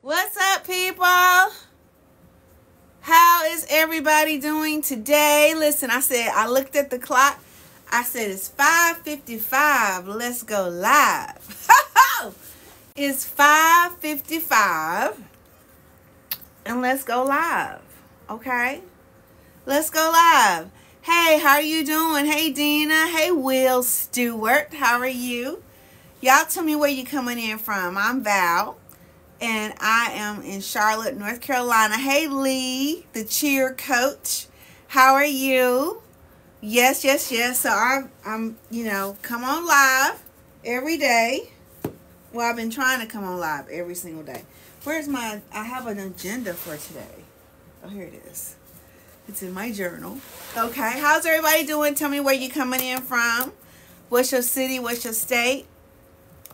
What's up, people? How is everybody doing today? Listen, I looked at the clock. I said it's 5:55. Let's go live. It's 5:55 and let's go live. Okay? Let's go live. Hey, how are you doing? Hey, Dina. Hey, Will Stewart. How are you? Y'all tell me where you coming in from. I'm Val. And I am in Charlotte, North Carolina. Hey, Lee, the cheer coach. How are you? Yes. So I'm, come on live every day. Well, I've been trying to come on live every single day. I have an agenda for today. Oh, here it is. It's in my journal. Okay, how's everybody doing? Tell me where you coming in from. What's your city? What's your state?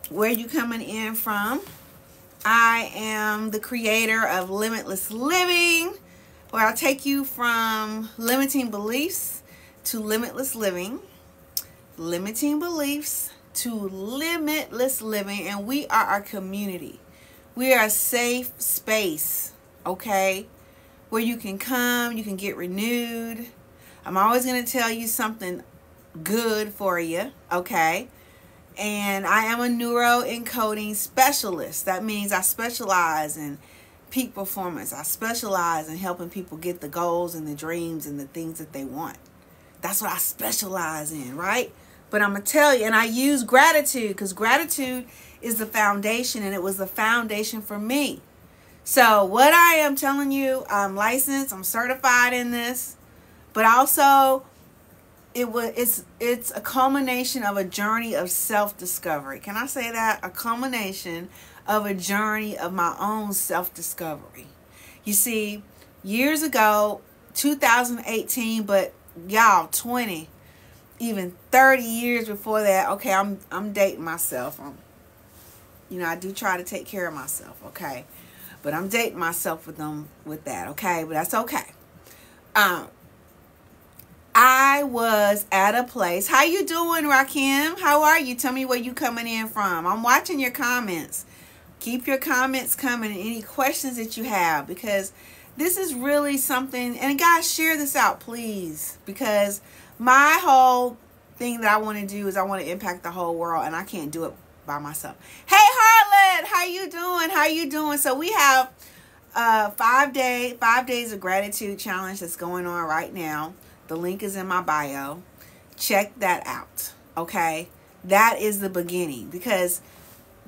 Where you coming in from? I am the creator of Limitless Living, where I'll take you from limiting beliefs to limitless living, limiting beliefs to limitless living, and we are our community. We are a safe space, okay, where you can come, you can get renewed. I'm always going to tell you something good for you, okay? And I am a neuroencoding specialist. That means I specialize in peak performance. I specialize in helping people get the goals and the dreams and the things that they want. That's what I specialize in, right? But I'm going to tell you, and I use gratitude because gratitude is the foundation, and it was the foundation for me. So what I am telling you, I'm licensed, I'm certified in this, but also it's a culmination of a journey of self-discovery. Can I say that? A culmination of a journey of my own self-discovery. You see, years ago, 2018, but y'all, 20, even 30 years before that, okay, I'm dating myself. I do try to take care of myself, okay? But I'm dating myself with that, okay? But that's okay. I was at a place. How you doing, Rakim? How are you? Tell me where you coming in from. I'm watching your comments. Keep your comments coming and any questions that you have, because this is really something. And guys, share this out, please, because my whole thing that I want to do is I want to impact the whole world, and I can't do it by myself. Hey, Harlan, how you doing? How you doing? So we have 5 days of gratitude challenge that's going on right now. The link is in my bio. Check that out, okay? That is the beginning, because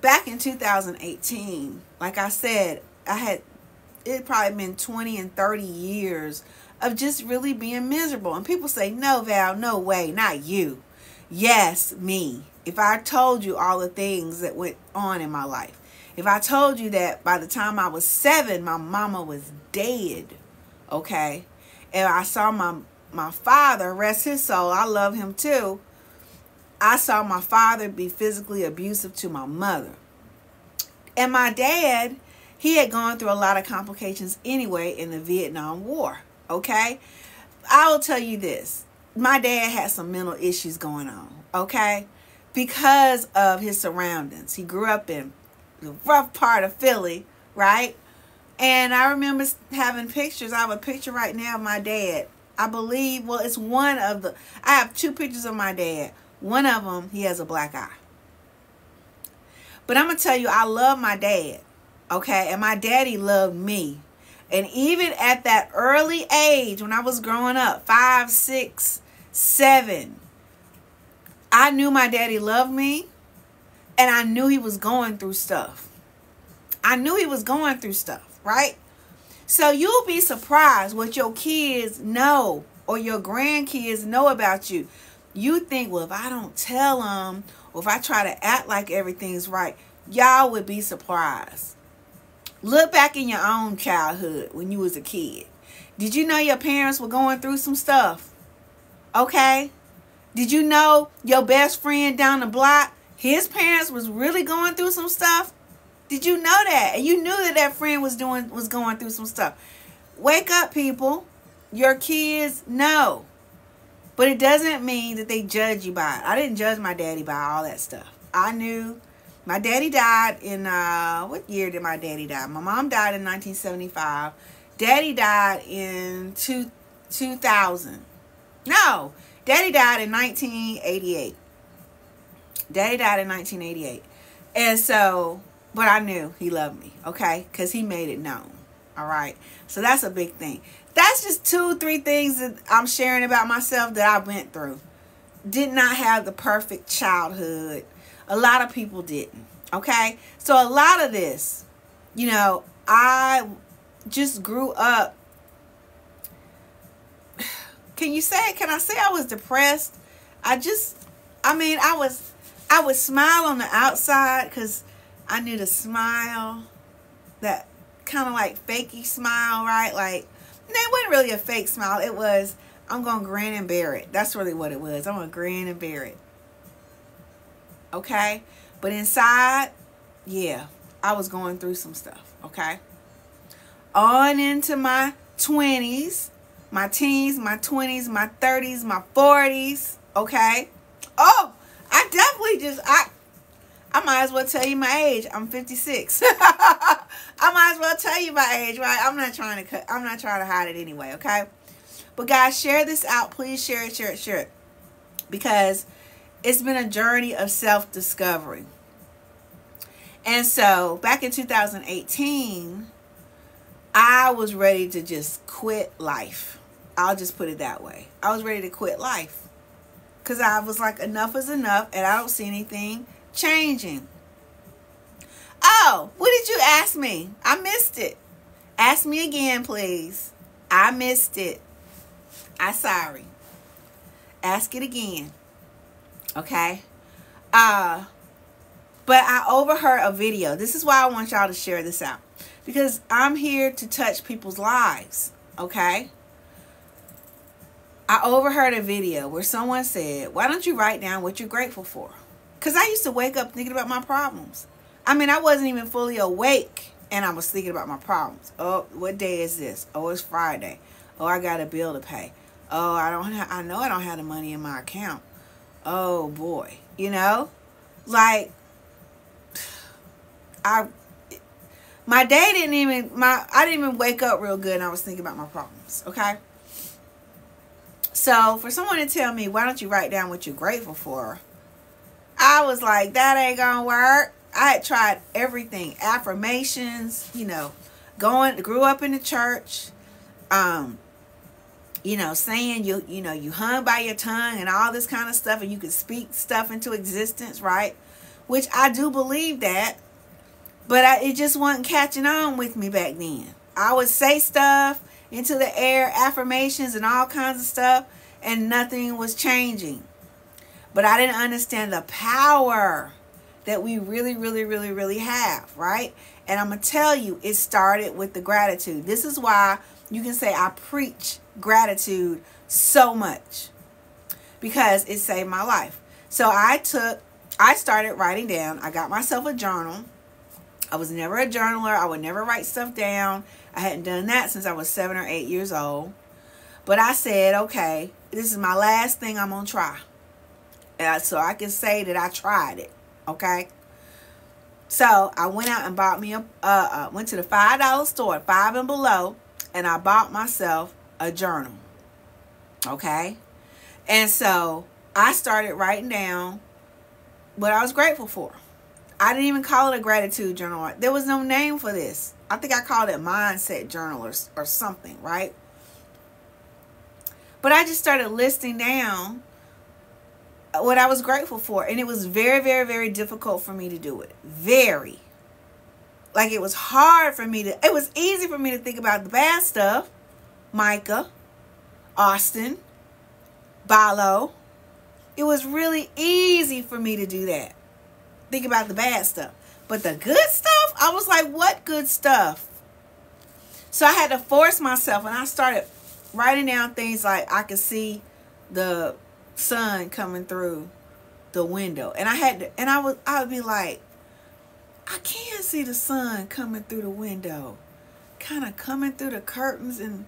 back in 2018, like I said, it probably been 20 and 30 years of just really being miserable. And people say, no, Val, no way, not you. Yes, me. If I told you all the things that went on in my life, if I told you that by the time I was 7, my mama was dead, okay? And I saw my father, rest his soul, I love him too. I saw my father be physically abusive to my mother. And my dad, he had gone through a lot of complications anyway in the Vietnam War, okay? I will tell you this. My dad had some mental issues going on, okay? Because of his surroundings. He grew up in the rough part of Philly, right? And I remember having pictures. I have a picture right now of my dad. I believe, well, it's I have 2 pictures of my dad. One of them, he has a black eye. But I'm going to tell you, I love my dad, okay? And my daddy loved me. And even at that early age, when I was growing up, 5, 6, 7, I knew my daddy loved me. And I knew he was going through stuff. Right? So you'll be surprised what your kids know or your grandkids know about you. You think, well, if I don't tell them, or if I try to act like everything's right, y'all would be surprised. Look back in your own childhood when you was a kid. Did you know your parents were going through some stuff? Okay? Did you know your best friend down the block, his parents was really going through some stuff? Did you know that? And you knew that friend was going through some stuff. Wake up, people. Your kids know. But it doesn't mean that they judge you by it. I didn't judge my daddy by all that stuff. I knew My daddy died in, what year did my daddy die? My mom died in 1975. Daddy died in 2000. No, Daddy died in 1988. Daddy died in 1988. And so, but I knew he loved me, okay? Because he made it known, all right? So that's a big thing. That's just 2-3 things that I'm sharing about myself that I went through. Did not have the perfect childhood. A lot of people didn't, okay? So a lot of this, you know, I just grew up. Can I say I was depressed? I would smile on the outside because I knew the smile, that kind of like fakey smile, right? Like, it wasn't really a fake smile. It was, I'm going to grin and bear it. That's really what it was. I'm going to grin and bear it. Okay? But inside, yeah, I was going through some stuff, okay? On into my 20s, my teens, my 20s, my 30s, my 40s, okay? Oh, I definitely I might as well tell you my age. I'm 56. I might as well tell you my age, right? I'm not trying to hide it anyway, okay? But guys, share this out. Please share it. Because it's been a journey of self-discovery. And so, back in 2018, I was ready to just quit life. I'll just put it that way. I was ready to quit life. Because I was like, enough is enough, and I don't see anything changing. Oh, what did you ask me? I missed it. Ask me again, please. I missed it. I'm sorry. Ask it again. Okay? But I overheard a video. This is why I want y'all to share this out. Because I'm here to touch people's lives. Okay? I overheard a video where someone said, why don't you write down what you're grateful for? Because I used to wake up thinking about my problems. I mean, I wasn't even fully awake and I was thinking about my problems. Oh, what day is this? Oh, it's Friday. Oh, I got a bill to pay. Oh, I know I don't have the money in my account. Oh boy. You know? Like, I didn't even wake up real good and I was thinking about my problems. Okay? So for someone to tell me, why don't you write down what you're grateful for? I was like, that ain't gonna work. I had tried everything. Affirmations, you know, grew up in the church, you know, saying you hung by your tongue and all this kind of stuff, and you could speak stuff into existence, right? Which I do believe that, but it just wasn't catching on with me back then. I would say stuff into the air, affirmations and all kinds of stuff, and nothing was changing. But I didn't understand the power that we really have, right? And I'm going to tell you, it started with the gratitude. This is why you can say I preach gratitude so much, because it saved my life. So I started writing down. I got myself a journal. I was never a journaler. I would never write stuff down. I hadn't done that since I was 7 or 8 years old. But I said, okay, this is my last thing I'm going to try. So I can say that I tried it. Okay? So I went out and bought me went to the $5 store, 5 and below, and I bought myself a journal. Okay? And so I started writing down what I was grateful for. I didn't even call it a gratitude journal. There was no name for this. I think I called it mindset journal or something, right? But I just started listing down what I was grateful for. And it was very difficult for me to do it. Very. Like, it was hard for me it was easy for me to think about the bad stuff. Micah, Austin, Balo. It was really easy for me to do that. Think about the bad stuff. But the good stuff, I was like, what good stuff? So I had to force myself, and I started writing down things like I could see the sun coming through the window. And I would be like, I can't see the sun coming through the window. Kind of coming through the curtains, and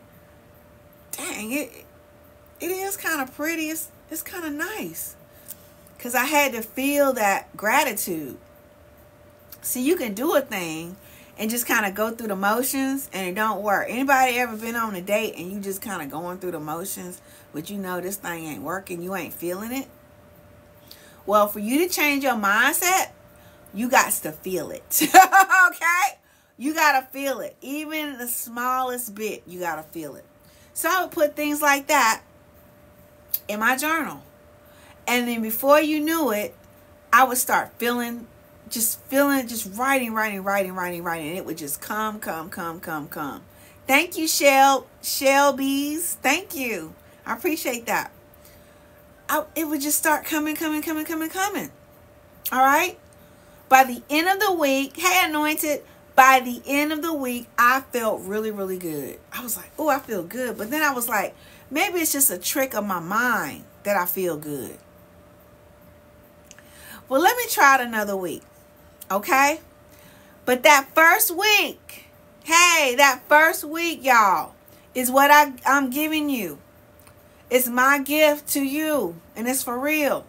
dang, it is kind of pretty. It's kind of nice. Because I had to feel that gratitude. See, you can do a thing and just kind of go through the motions and it don't work. Anybody ever been on a date and you just kind of going through the motions, but you know this thing ain't working, you ain't feeling it? Well, for you to change your mindset, you got to feel it. Okay? You got to feel it. Even the smallest bit, you got to feel it. So I would put things like that in my journal. And then before you knew it, I would start feeling, just writing. And it would just come. Thank you, Shelby's. Thank you. I appreciate that. It would just start coming. All right? By the end of the week, hey, Anointed, by the end of the week, I felt really, really good. I was like, oh, I feel good. But then I was like, maybe it's just a trick of my mind that I feel good. Well, let me try it another week. Okay? But that first week, hey, that first week, y'all, is what I'm giving you. It's my gift to you. And it's for real.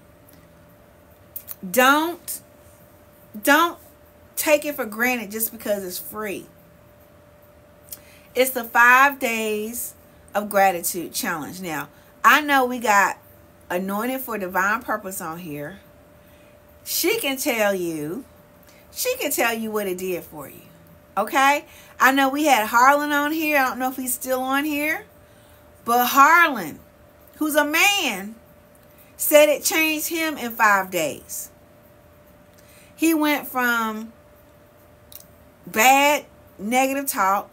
Don't take it for granted just because it's free. It's the 5 days of gratitude challenge. Now, I know we got Anointed for Divine Purpose on here. She can tell you what it did for you. Okay? I know we had Harlan on here. I don't know if he's still on here. But Harlan, who's a man, said it changed him in 5 days. He went from bad, negative talk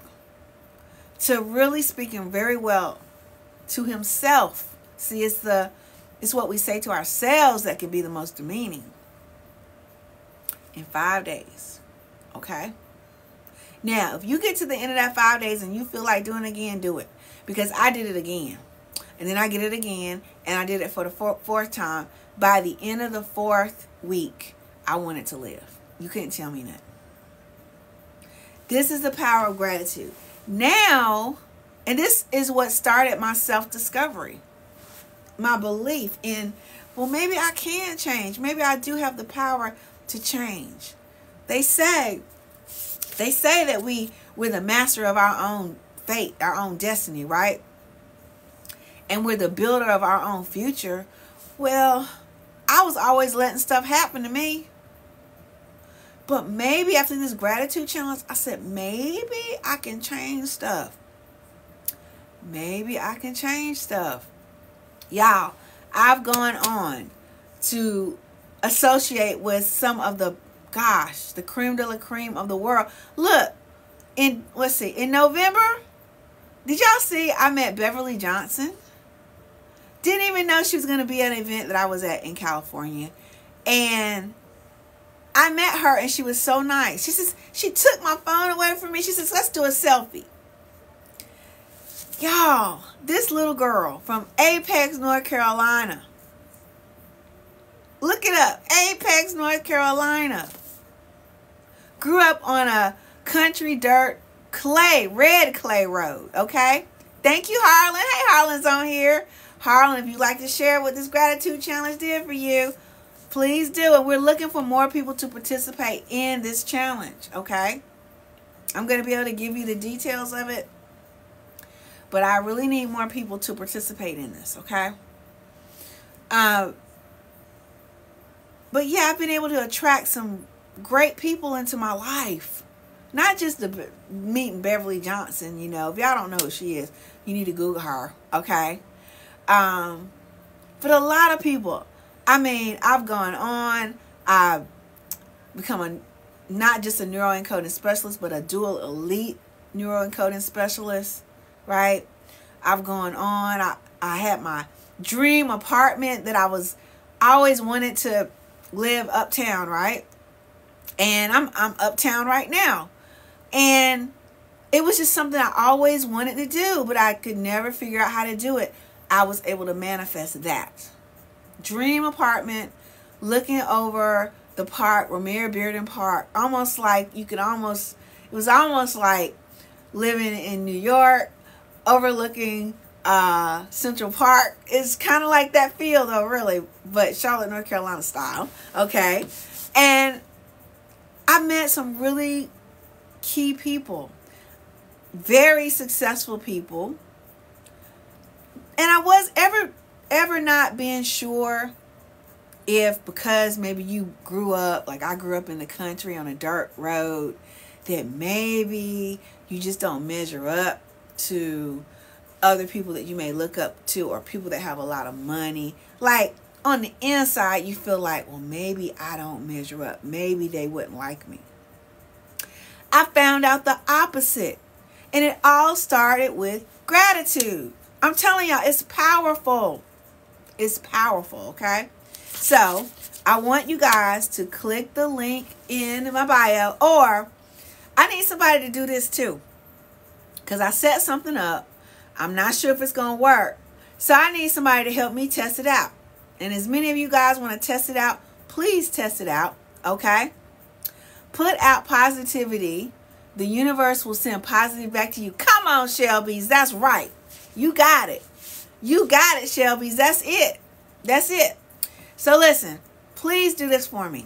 to really speaking very well to himself. See, it's what we say to ourselves that can be the most demeaning. In 5 days. Okay? Now, if you get to the end of that 5 days and you feel like doing it again, do it. Because I did it again. And then I did it again. And I did it for the fourth time. By the end of the 4th week, I wanted to live. You couldn't tell me that. This is the power of gratitude. Now, and this is what started my self-discovery. My belief in, well, maybe I can change. Maybe I do have the power to change. They say that we're the master of our own fate, our own destiny, right? And we're the builder of our own future. Well, I was always letting stuff happen to me. But maybe after this gratitude challenge, I said, maybe I can change stuff. Maybe I can change stuff. Y'all, I've gone on to associate with some of the creme de la creme of the world. Look, in November, did y'all see I met Beverly Johnson? Didn't even know she was going to be at an event that I was at in California. And I met her and she was so nice. She says, she took my phone away from me. She says, let's do a selfie. Y'all, this little girl from Apex, North Carolina. Look it up. Apex, North Carolina. Grew up on a country dirt red clay road. Okay? Thank you, Harlan. Hey, Harlan's on here. Harlan, if you'd like to share what this gratitude challenge did for you, please do. And we're looking for more people to participate in this challenge. Okay? I'm going to be able to give you the details of it. But I really need more people to participate in this. Okay? But yeah, I've been able to attract some great people into my life. Not just the meeting Beverly Johnson, you know. If y'all don't know who she is, you need to Google her, okay? But a lot of people, I mean, I've gone on. I've become not just a neuroencoding specialist, but a dual elite neuroencoding specialist, right? I've gone on. I had my dream apartment that I always wanted to live uptown, right? And I'm uptown right now. And it was just something I always wanted to do, but I could never figure out how to do it. I was able to manifest that. Dream apartment, looking over the park, Ramir Bearden Park. It was almost like living in New York, overlooking Central Park. It's kind of like that feel though, really, but Charlotte, North Carolina style. Okay. And I met some really key people, very successful people. And I was ever not being sure if, because maybe you grew up, like I grew up in the country on a dirt road, that maybe you just don't measure up to other people that you may look up to, or people that have a lot of money. Like on the inside, you feel like, well, maybe I don't measure up. Maybe they wouldn't like me. I found out the opposite. And it all started with gratitude. I'm telling y'all, it's powerful. It's powerful, okay? So, I want you guys to click the link in my bio, or I need somebody to do this too, because I set something up. I'm not sure if it's going to work. So, I need somebody to help me test it out. And as many of you guys want to test it out, please test it out, okay? Put out positivity. The universe will send positive back to you. Come on, Shelby's. That's right. You got it. You got it, Shelby's. That's it. That's it. So listen, please do this for me.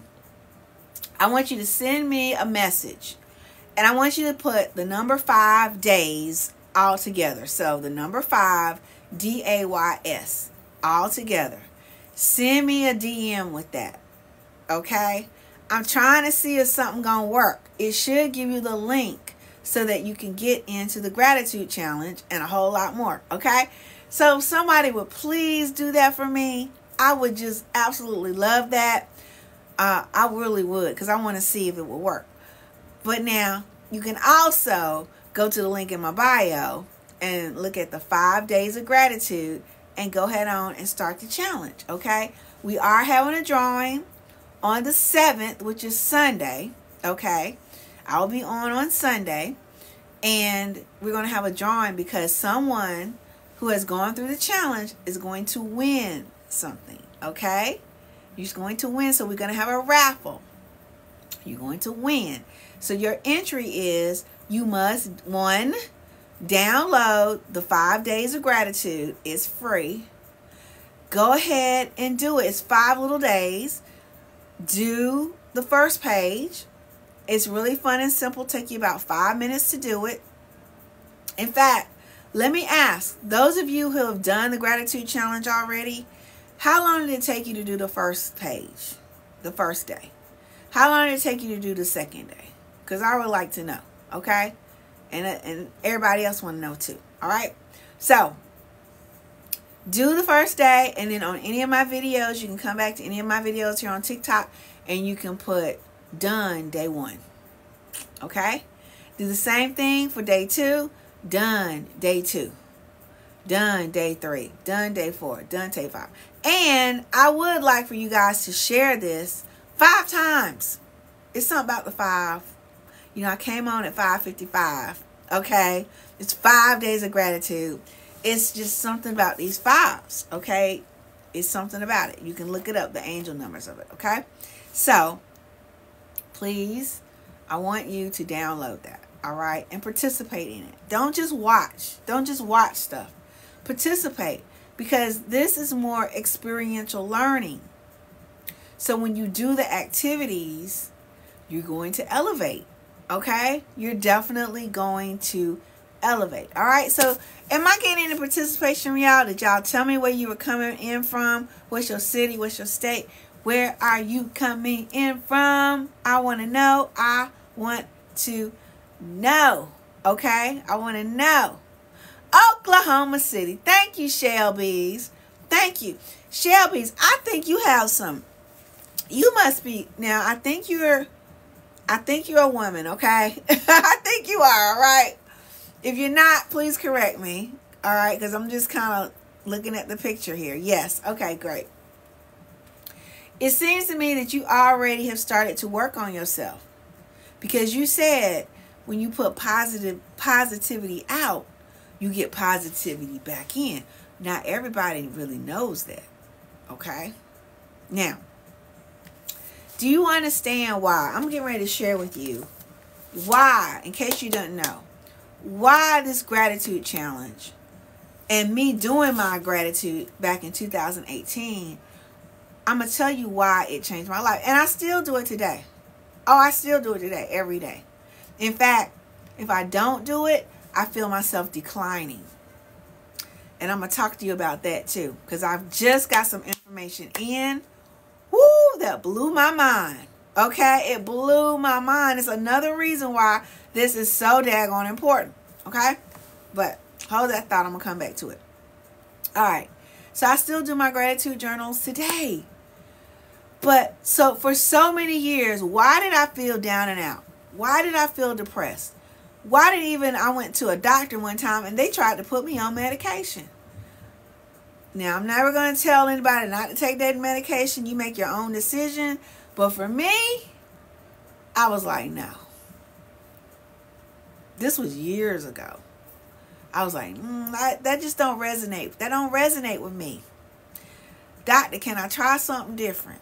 I want you to send me a message. And I want you to put the number 5 days all together. So the number 5, DAYS, all together. Send me a DM with that. Okay? I'm trying to see if something gonna work. It should give you the link so that you can get into the gratitude challenge and a whole lot more. Okay? So if somebody would please do that for me, I would just absolutely love that. I really would, because I want to see if it will work. But now you can also go to the link in my bio and look at the 5 days of gratitude and go ahead on and start the challenge. Okay? We are having a drawing on the 7th, which is Sunday, okay? I'll be on Sunday, and we're going to have a drawing because someone who has gone through the challenge is going to win something, okay? You're going to win, so we're going to have a raffle. You're going to win. So your entry is, you must, 1, download the 5 days of gratitude. It's free. Go ahead and do it. It's 5 little days. Do the first page. It's really fun and simple. Take you about 5 minutes to do it. In fact, let me ask, those of you who have done the gratitude challenge already, how long did it take you to do the first page, the first day? How long did it take you to do the second day? Because I would like to know, okay? And everybody else want to know too, all right? So, do the first day, and then on any of my videos, you can come back to any of my videos here on TikTok, and you can put done day 1. Okay? Do the same thing for day 2. Done day 2. Done day 3. Done day 4. Done day 5. And I would like for you guys to share this 5 times. It's something about the 5. You know, I came on at 5:55. Okay? It's 5 days of gratitude. It's just something about these 5s, okay? It's something about it. You can look it up, the angel numbers of it, okay? So, please, I want you to download that, all right? And participate in it. Don't just watch. Don't just watch stuff. Participate, because this is more experiential learning. So when you do the activities, you're going to elevate, okay? You're definitely going to elevate. All right, so am I getting any participation from y'all? Did y'all tell me where you were coming in from? What's your city? What's your state? Where are you coming in from? I want to know. I want to know. Okay, I want to know. Oklahoma City. Thank you, Shelby's. Thank you, Shelby's. I think you have some. You must be now. I think you're a woman. Okay, I think you are. All right. If you're not, please correct me, all right, because I'm just kind of looking at the picture here. Yes, okay, great. It seems to me that you already have started to work on yourself, because you said when you put positivity out, you get positivity back in. Not everybody really knows that, okay? Now, do you understand why? I'm getting ready to share with you why, in case you don't know. Why this gratitude challenge and me doing my gratitude back in 2018, I'm going to tell you why it changed my life. And I still do it today. Oh, I still do it today, every day. In fact, if I don't do it, I feel myself declining. And I'm going to talk to you about that too, because I've just got some information in. Woo, that blew my mind. Okay, it blew my mind. It's another reason why this is so daggone important. Okay, but hold that thought. I'm going to come back to it. All right, so I still do my gratitude journals today. But so for so many years, why did I feel down and out? Why did I feel depressed? Why did I went to a doctor one time and they tried to put me on medication. Now, I'm never going to tell anybody not to take that medication. You make your own decision. But for me, I was like, no. This was years ago. I was like, that just don't resonate. That don't resonate with me. Doctor, can I try something different?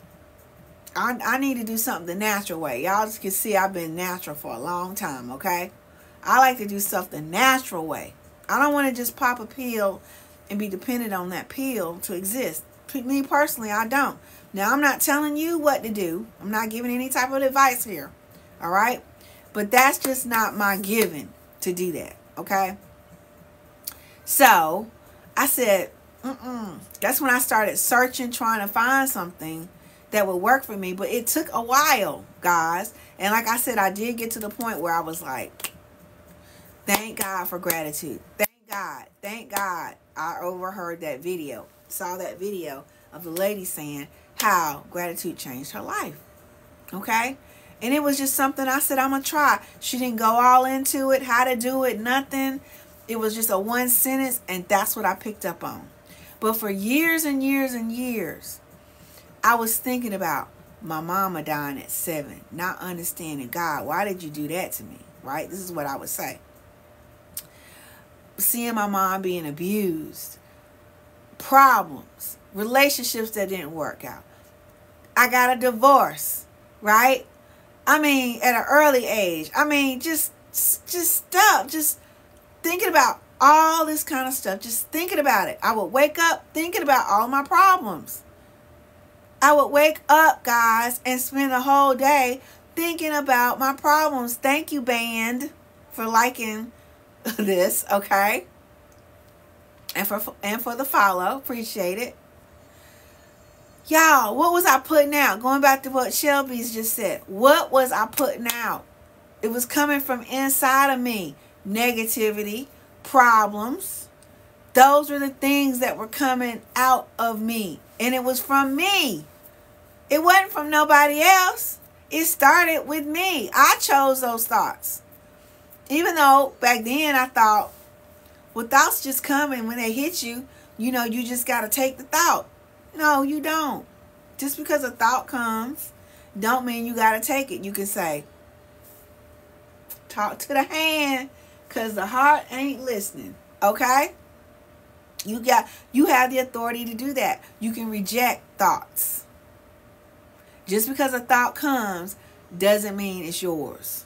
I need to do something the natural way. Y'all just can see I've been natural for a long time, okay? I like to do stuff the natural way. I don't want to just pop a pill and be dependent on that pill to exist. Me personally, I don't. Now, I'm not telling you what to do. I'm not giving any type of advice here, all right? But that's just not my giving to do that, okay? So, I said, That's when I started searching, trying to find something that would work for me. But it took a while, guys. And like I said, I did get to the point where I was like, thank God for gratitude. Thank God I overheard that video, saw that video of the lady saying how gratitude changed her life. Okay? And it was just something I said, I'm going to try. She didn't go all into it, how to do it, nothing. It was just a one sentence, and that's what I picked up on. But for years and years and years, I was thinking about my mama dying at 7, not understanding, God, why did you do that to me? Right? This is what I would say. Seeing my mom being abused, problems, relationships that didn't work out. I got a divorce, right? I mean, at an early age. I mean, just stuff. Just thinking about all this kind of stuff. Just thinking about it. I would wake up thinking about all my problems. I would wake up, guys, and spend the whole day thinking about my problems. Thank you, band, for liking this, okay? And for the follow. Appreciate it. Y'all, what was I putting out? Going back to what Shelby's just said. What was I putting out? It was coming from inside of me. Negativity, problems. Those were the things that were coming out of me. And it was from me. It wasn't from nobody else. It started with me. I chose those thoughts. Even though back then I thought, well, thoughts just come and when they hit you, you know, you just got to take the thought. No, you don't. Just because a thought comes, don't mean you got to take it. You can say, talk to the hand, because the heart ain't listening. Okay? You have the authority to do that. You can reject thoughts. Just because a thought comes doesn't mean it's yours.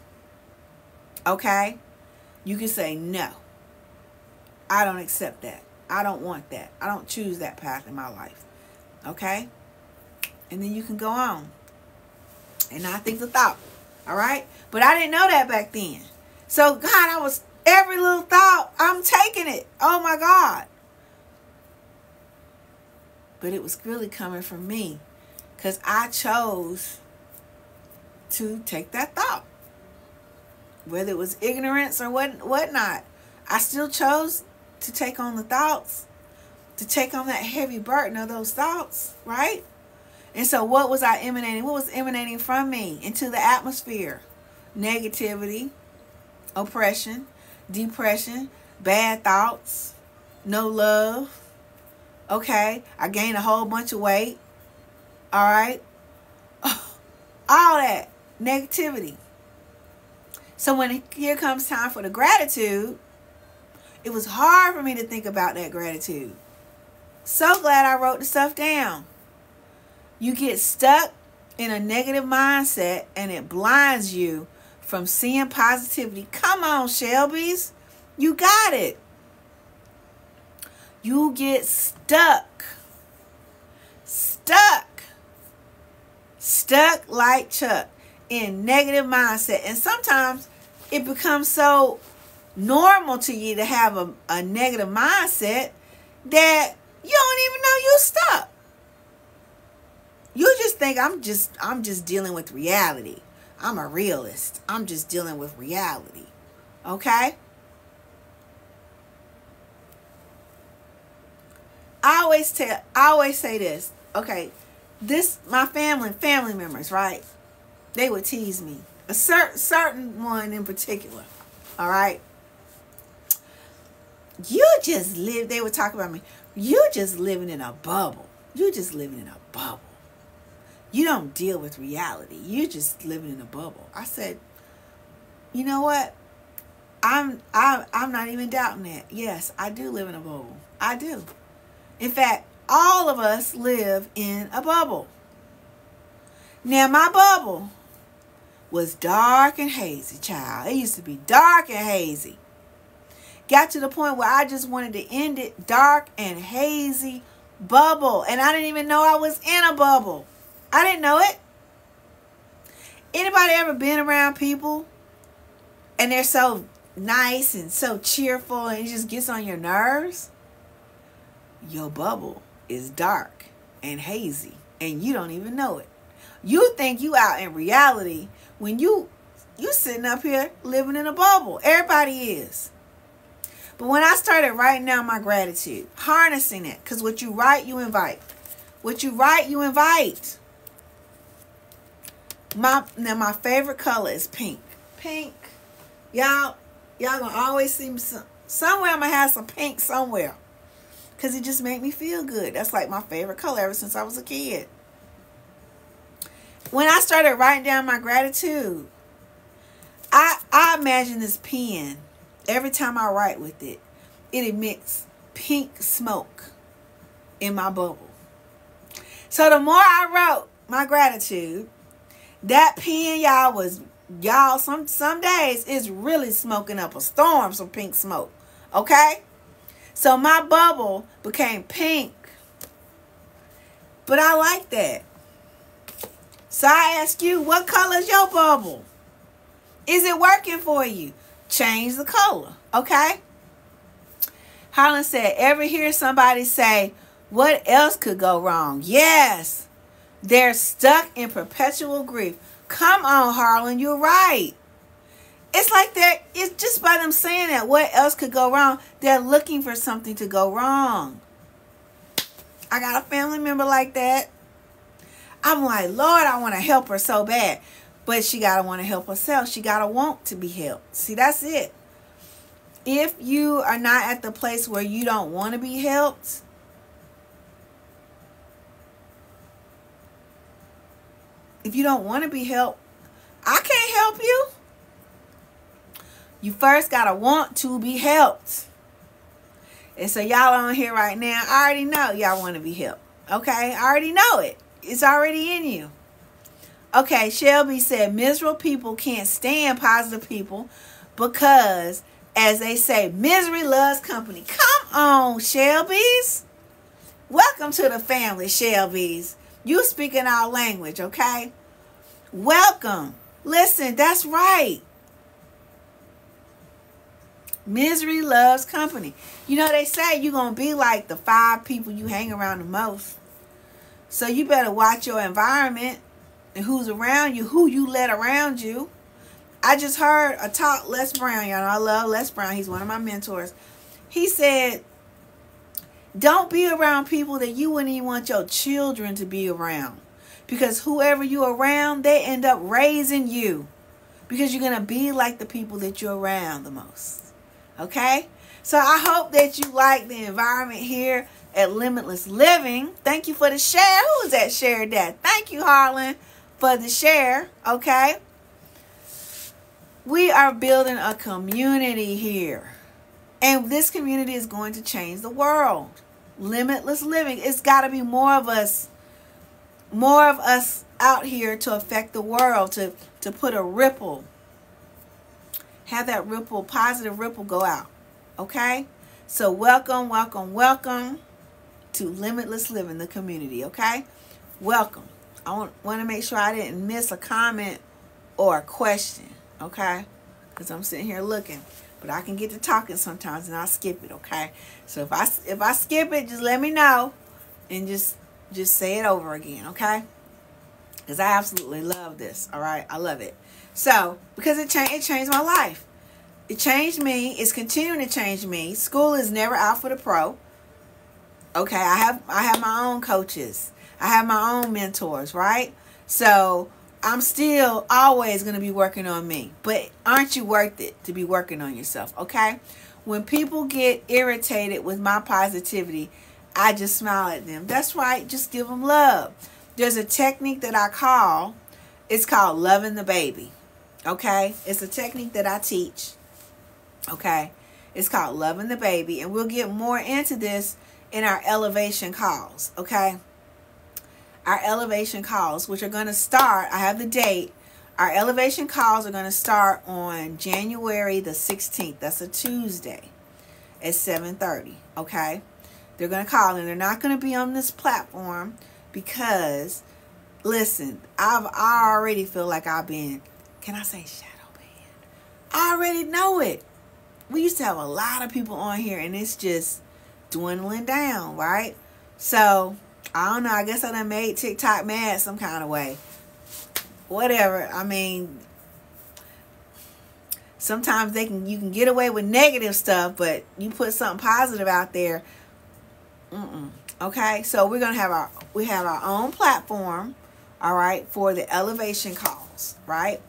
Okay? You can say, no, I don't accept that. I don't want that. I don't choose that path in my life. Okay? And then you can go on and not think the thought. All right? But I didn't know that back then. So, God, every little thought, I'm taking it. Oh, my God. But it was really coming from me because I chose to take that thought. Whether it was ignorance or whatnot, I still chose to take on the thoughts, to take on that heavy burden of those thoughts, right? And so what was I emanating? What was emanating from me into the atmosphere? Negativity, oppression, depression, bad thoughts, no love. Okay, I gained a whole bunch of weight. All right, all that negativity. So when here comes time for the gratitude, it was hard for me to think about that gratitude. So glad I wrote the stuff down. You get stuck in a negative mindset and it blinds you from seeing positivity. Come on, Shelby's. You got it. You get stuck. Stuck like Chuck. in negative mindset. And sometimes it becomes so normal to you to have a negative mindset that you don't even know you stuck. You just think I'm just dealing with reality. I'm a realist. I'm just dealing with reality. Okay? I always say this. Okay, my family members, right? They would tease me. A certain one in particular. All right? They would talk about me. You just living in a bubble. You just living in a bubble. You don't deal with reality. You just living in a bubble. I said, you know what? I'm not even doubting that. Yes, I do live in a bubble. I do. In fact, all of us live in a bubble. Now, my bubble was dark and hazy, child. It used to be dark and hazy. Got to the point where I just wanted to end it. Dark and hazy bubble. And I didn't even know I was in a bubble. I didn't know it. Anybody ever been around people and they're so nice and so cheerful and it just gets on your nerves? Your bubble is dark and hazy and you don't even know it. You think you out in reality when you sitting up here living in a bubble. Everybody is. But when I started writing down my gratitude, harnessing it, because what you write, you invite. What you write, you invite. Now my favorite color is pink. Pink. Y'all gonna always see me somewhere. I'm gonna have some pink somewhere. Because it just made me feel good. That's like my favorite color ever since I was a kid. When I started writing down my gratitude, I imagine this pen. Every time I write with it, it emits pink smoke in my bubble. So the more I wrote my gratitude, that pen, y'all, some days it's really smoking up a storm, some pink smoke. Okay? So my bubble became pink. But I like that. So I ask you, what color is your bubble? Is it working for you? Change the color, okay? Harlan said, ever hear somebody say, what else could go wrong? Yes, they're stuck in perpetual grief. Come on, Harlan, you're right. It's like it's just by them saying that, what else could go wrong? They're looking for something to go wrong. I got a family member like that. I'm like, Lord, I want to help her so bad. But she got to want to help herself. She got to want to be helped. See, that's it. If you are not at the place where you don't want to be helped, if you don't want to be helped, I can't help you. You first got to want to be helped. And so y'all on here right now, I already know y'all want to be helped. Okay? I already know it. It's already in you. Okay, Shelby said, miserable people can't stand positive people because, as they say, misery loves company. Come on, Shelbys. Welcome to the family, Shelbys. You speaking our language, okay? Welcome. Listen, that's right. Misery loves company. You know, they say you're going to be like the 5 people you hang around the most. So you better watch your environment and who's around you, who you let around you. I just heard a talk, Les Brown, y'all know I love Les Brown. He's one of my mentors. He said, don't be around people that you wouldn't even want your children to be around. Because whoever you're around, they end up raising you. Because you're going to be like the people that you're around the most. Okay? So I hope that you like the environment here at Limitless Living. Thank you for the share. Who is that shared that? Thank you, Harlan, for the share. Okay? We are building a community here. And this community is going to change the world. Limitless Living. It's got to be more of us out here to affect the world, to put a ripple. Have that ripple, positive ripple go out. Okay? So welcome, welcome, welcome to Limitless Living, the community. Okay? Welcome. I want to make sure I didn't miss a comment or a question, okay? Because I'm sitting here looking. But I can get to talking sometimes and I'll skip it, okay? So if I skip it, just let me know and just say it over again, okay? Because I absolutely love this, all right? I love it. So, because it changed my life. It changed me. It's continuing to change me. School is never out for the pro. Okay, I have my own coaches. I have my own mentors, right? So I'm still always going to be working on me. But aren't you worth it to be working on yourself, okay? When people get irritated with my positivity, I just smile at them. That's right. Just give them love. There's a technique that I call, it's called loving the baby, okay? It's a technique that I teach, okay? It's called loving the baby. And we'll get more into this in our elevation calls, okay? Our elevation calls, which are going to start, I have the date. Our elevation calls are going to start on January the 16th. That's a Tuesday at 7:30, okay? They're going to call, and they're not going to be on this platform because, listen, I already feel like I've been, can I say shadow banned? I already know it. We used to have a lot of people on here, and it's just dwindling down, right? So I don't know. I guess I done made TikTok mad some kind of way. Whatever. I mean, sometimes you can get away with negative stuff, but you put something positive out there. Okay, so we have our own platform, all right, for the elevation calls, right?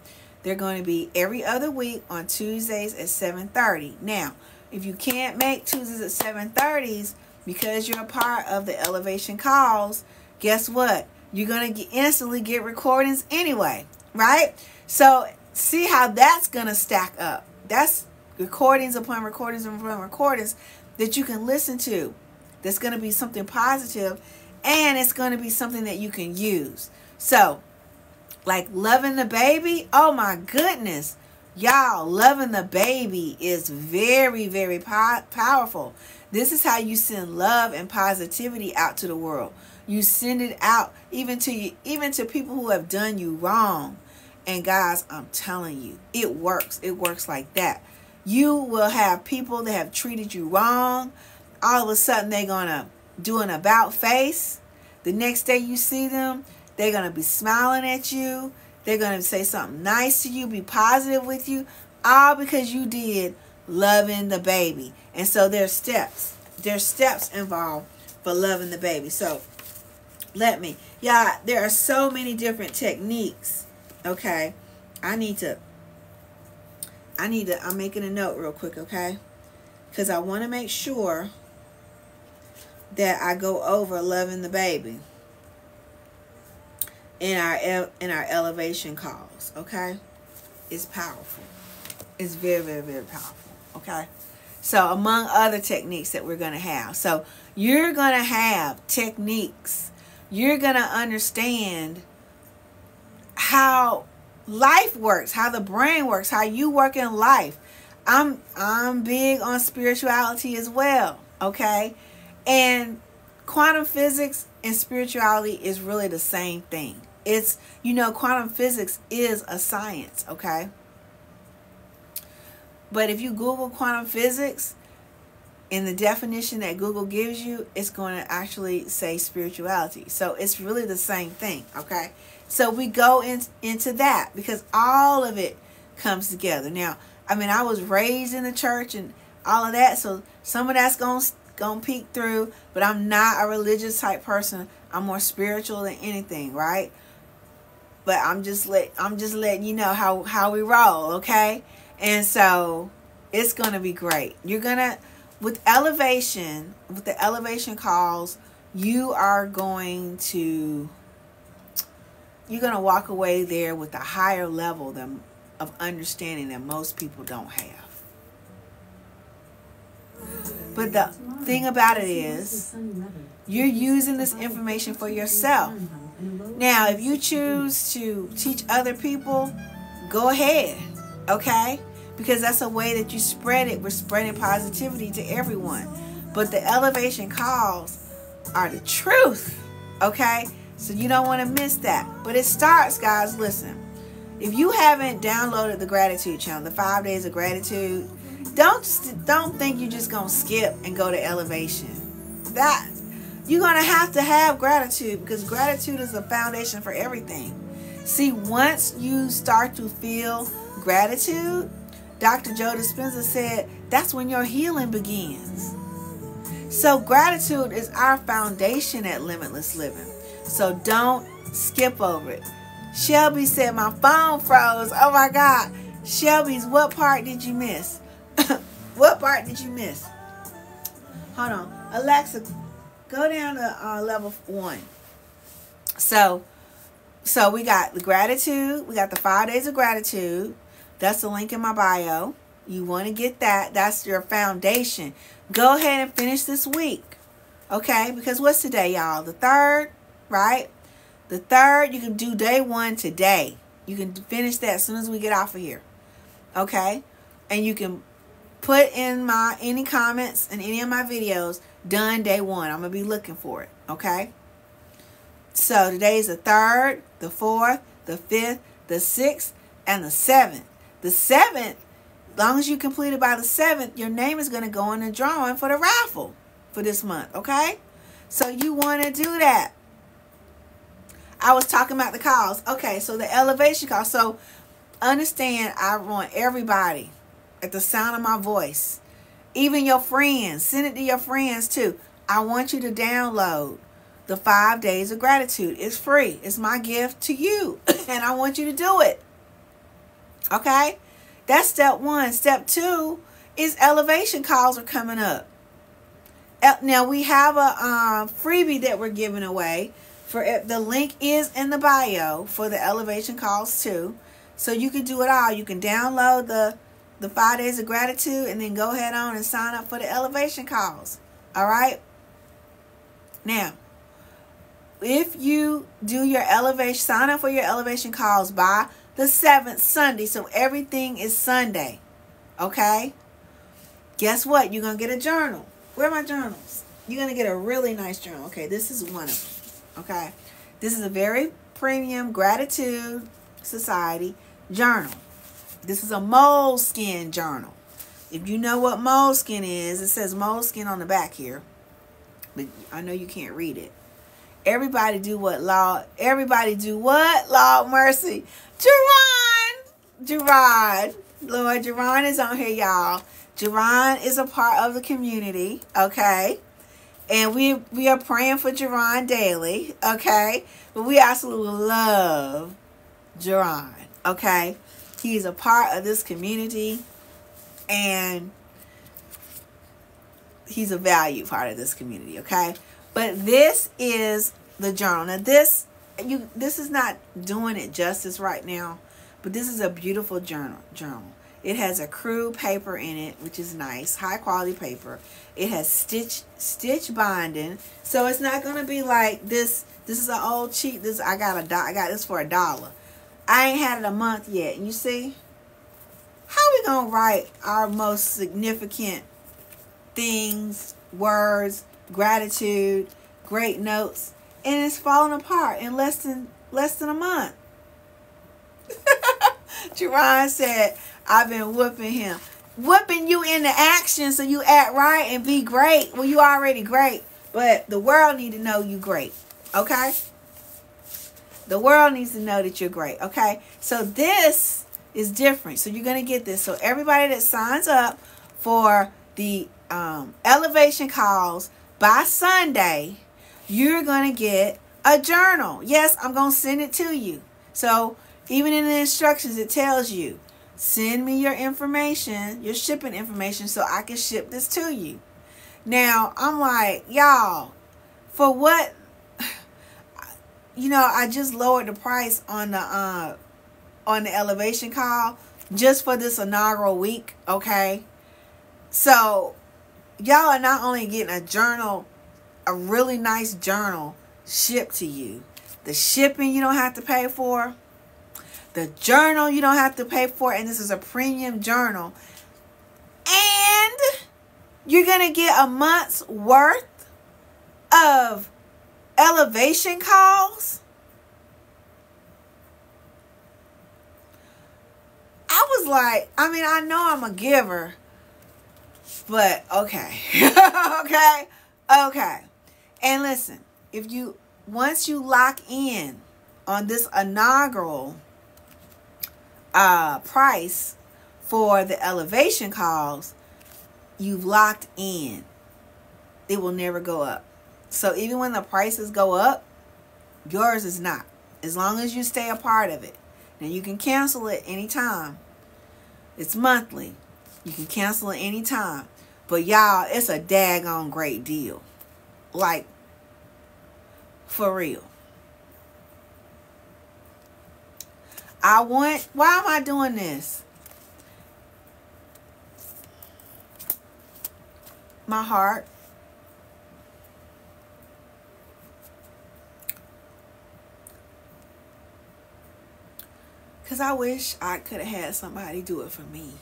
They're going to be every other week on Tuesdays at 7:30. Now, if you can't make Tuesdays at 7:30s because you're a part of the elevation calls, guess what? You're going to instantly get recordings anyway, right? So see how that's going to stack up. That's recordings upon recordings upon recordings that you can listen to. That's going to be something positive, and it's going to be something that you can use. So, like loving the baby, oh my goodness. Y'all, loving the baby is very, very powerful. This is how you send love and positivity out to the world. You send it out even to people who have done you wrong. And guys, I'm telling you, it works. It works like that. You will have people that have treated you wrong. All of a sudden, they're going to do an about face. The next day you see them, they're going to be smiling at you. They're going to say something nice to you, be positive with you, all because you did loving the baby. And so there's steps. There's steps involved for loving the baby. So there are so many different techniques. Okay. I'm making a note real quick, okay? Because I want to make sure that I go over loving the baby in our elevation calls, okay? It's powerful. It's very, very, very powerful, okay? So among other techniques that we're going to have. So you're going to have techniques. You're going to understand how life works, how the brain works, how you work in life. I'm big on spirituality as well, okay? And quantum physics and spirituality is really the same thing. It's, quantum physics is a science, okay? But if you Google quantum physics, in the definition that Google gives you, it's going to actually say spirituality. So it's really the same thing, okay? So we go into that because all of it comes together. Now, I was raised in the church and all of that, so some of that's going to peek through, but I'm not a religious type person. I'm more spiritual than anything, right? But I'm just letting you know how we roll, okay? And so it's going to be great. You're going to, with the elevation calls, you're going to walk away there with a higher level of understanding that most people don't have. But the thing about it is, you're using this information for yourself. Now, if you choose to teach other people, go ahead, okay? Because that's a way that you spread it. We're spreading positivity to everyone. But the elevation calls are the truth, okay? So you don't want to miss that. But it starts, guys, listen. If you haven't downloaded the gratitude channel, the 5 days of gratitude, don't think you're just gonna skip and go to elevation. That you're gonna have to have gratitude, because gratitude is the foundation for everything. See, once you start to feel gratitude, Dr. Joe Dispenza said that's when your healing begins. So gratitude is our foundation at Limitless Living. So don't skip over it. Shelby said my phone froze. Oh my God. Shelby's, what part did you miss? What part did you miss? Hold on. Alexa, go down to level 1. So we got the gratitude. We got the 5 days of gratitude. That's the link in my bio. You want to get that. That's your foundation. Go ahead and finish this week. Okay? Because what's today, y'all? The 3rd, right? The 3rd, you can do day 1 today. You can finish that as soon as we get off of here. Okay? And you can put in any comments in any of my videos, done day 1. I'm going to be looking for it. Okay? So today's the 3rd, the 4th, the 5th, the 6th, and the 7th. The 7th, as long as you complete it by the 7th, your name is going to go in the drawing for the raffle for this month. Okay? So you want to do that. I was talking about the calls. Okay, so the elevation call. So understand, I want everybody at the sound of my voice, even your friends, send it to your friends too. I want you to download the 5 days of gratitude. It's free. It's my gift to you. And I want you to do it. Okay? That's step 1. Step 2 is elevation calls are coming up. Now we have a freebie that we're giving away. The link is in the bio for the elevation calls too. So you can do it all. You can download the 5 days of gratitude and then go ahead on and sign up for the elevation calls. All right? Now, if you do your elevation, sign up for your elevation calls by the 7th Sunday. So everything is Sunday. Okay? Guess what? You're going to get a journal. Where are my journals? You're going to get a really nice journal. Okay, this is one of them. Okay? This is a very premium Gratitude Society journal. This is a moleskin journal. If you know what moleskin is, it says moleskin on the back here. But I know you can't read it. Everybody do what, Lord? Everybody do what? Lord mercy. Jerron. Lord, Jerron is on here, y'all. Jerron is a part of the community, okay? And we are praying for Jerron daily, okay? But we absolutely love Jerron, okay? He's a part of this community, and he's a valued part of this community, okay? But this is the journal. Now this is not doing it justice right now, but this is a beautiful journal. It has a crew paper in it, which is nice, high quality paper. It has stitch binding, so it's not gonna be like this. This is an old cheap. I got this for $1. I ain't had it a month yet, and you see how we gonna write our most significant things, words, gratitude, great notes, and it's falling apart in less than a month. Jerron said, I've been whooping him. Whooping you into action so you act right and be great. Well, you already great, but the world need to know you great, okay? The world needs to know that you're great, okay? So this is different. So you're going to get this. So everybody that signs up for the elevation calls by Sunday, you're going to get a journal. Yes, I'm going to send it to you. So even in the instructions, it tells you, send me your information, your shipping information, so I can ship this to you. Now, I'm like, y'all, for what? You know, I just lowered the price on the elevation call just for this inaugural week, okay? So, y'all are not only getting a journal, a really nice journal shipped to you. The shipping you don't have to pay for. The journal you don't have to pay for, and this is a premium journal. And you're going to get a month's worth of elevation calls. I was like, I mean, I know I'm a giver, but okay. Okay. And listen, once you lock in on this inaugural price for the elevation calls, you've locked in. It will never go up. So even when the prices go up, yours is not. As long as you stay a part of it. Now you can cancel it anytime. It's monthly. You can cancel it anytime. But y'all, it's a daggone great deal. Like, for real. Why am I doing this? My heart. Because I wish I could have had somebody do it for me.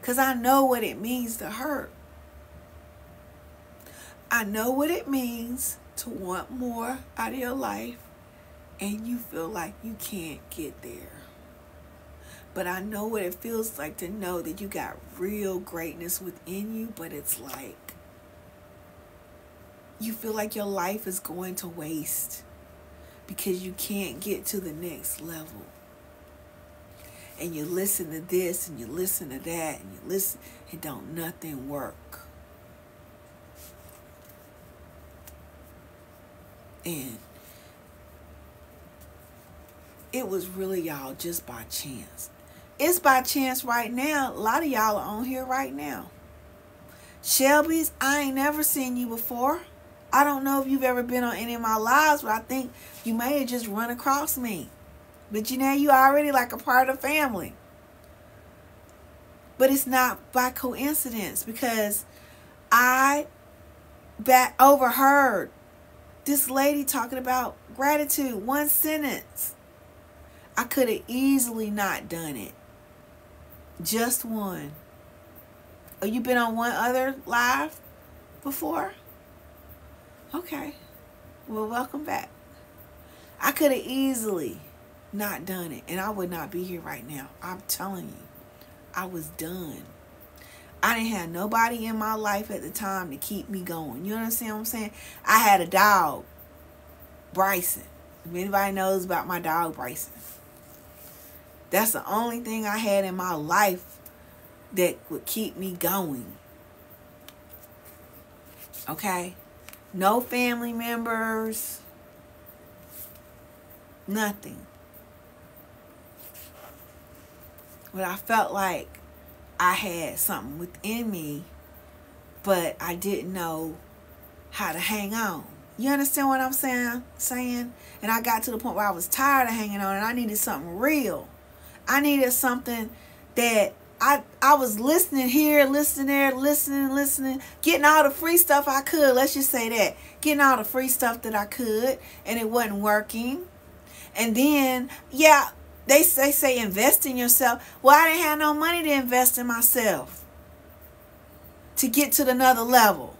Because I know what it means to hurt. I know what it means to want more out of your life and you feel like you can't get there. But I know what it feels like to know that you got real greatness within you, but it's like you feel like your life is going to waste because you can't get to the next level. And you listen to this and you listen to that and you listen and don't nothing work. And it was really, y'all, just by chance. It's by chance right now. A lot of y'all are on here right now. Shelby's, I ain't never seen you before. I don't know if you've ever been on any of my lives, but I think you may have just run across me. But you know, you already like a part of the family. But it's not by coincidence because I overheard this lady talking about gratitude. One sentence. I could have easily not done it. Just one. Oh, you been on one other live before? Okay. Well, welcome back. I could have easily not done it, and I would not be here right now. I'm telling you, I was done. I didn't have nobody in my life at the time to keep me going. You understand what I'm saying? I had a dog, Bryson. If anybody knows about my dog, Bryson. That's the only thing I had in my life that would keep me going. Okay? No family members. Nothing. But I felt like I had something within me, but I didn't know how to hang on. You understand what I'm saying? And I got to the point where I was tired of hanging on and I needed something real. I needed something that I was listening here, listening there, listening, getting all the free stuff I could. Let's just say that. Getting all the free stuff that I could, and it wasn't working. And then, yeah, they say invest in yourself. Well, I didn't have no money to invest in myself to get to another level.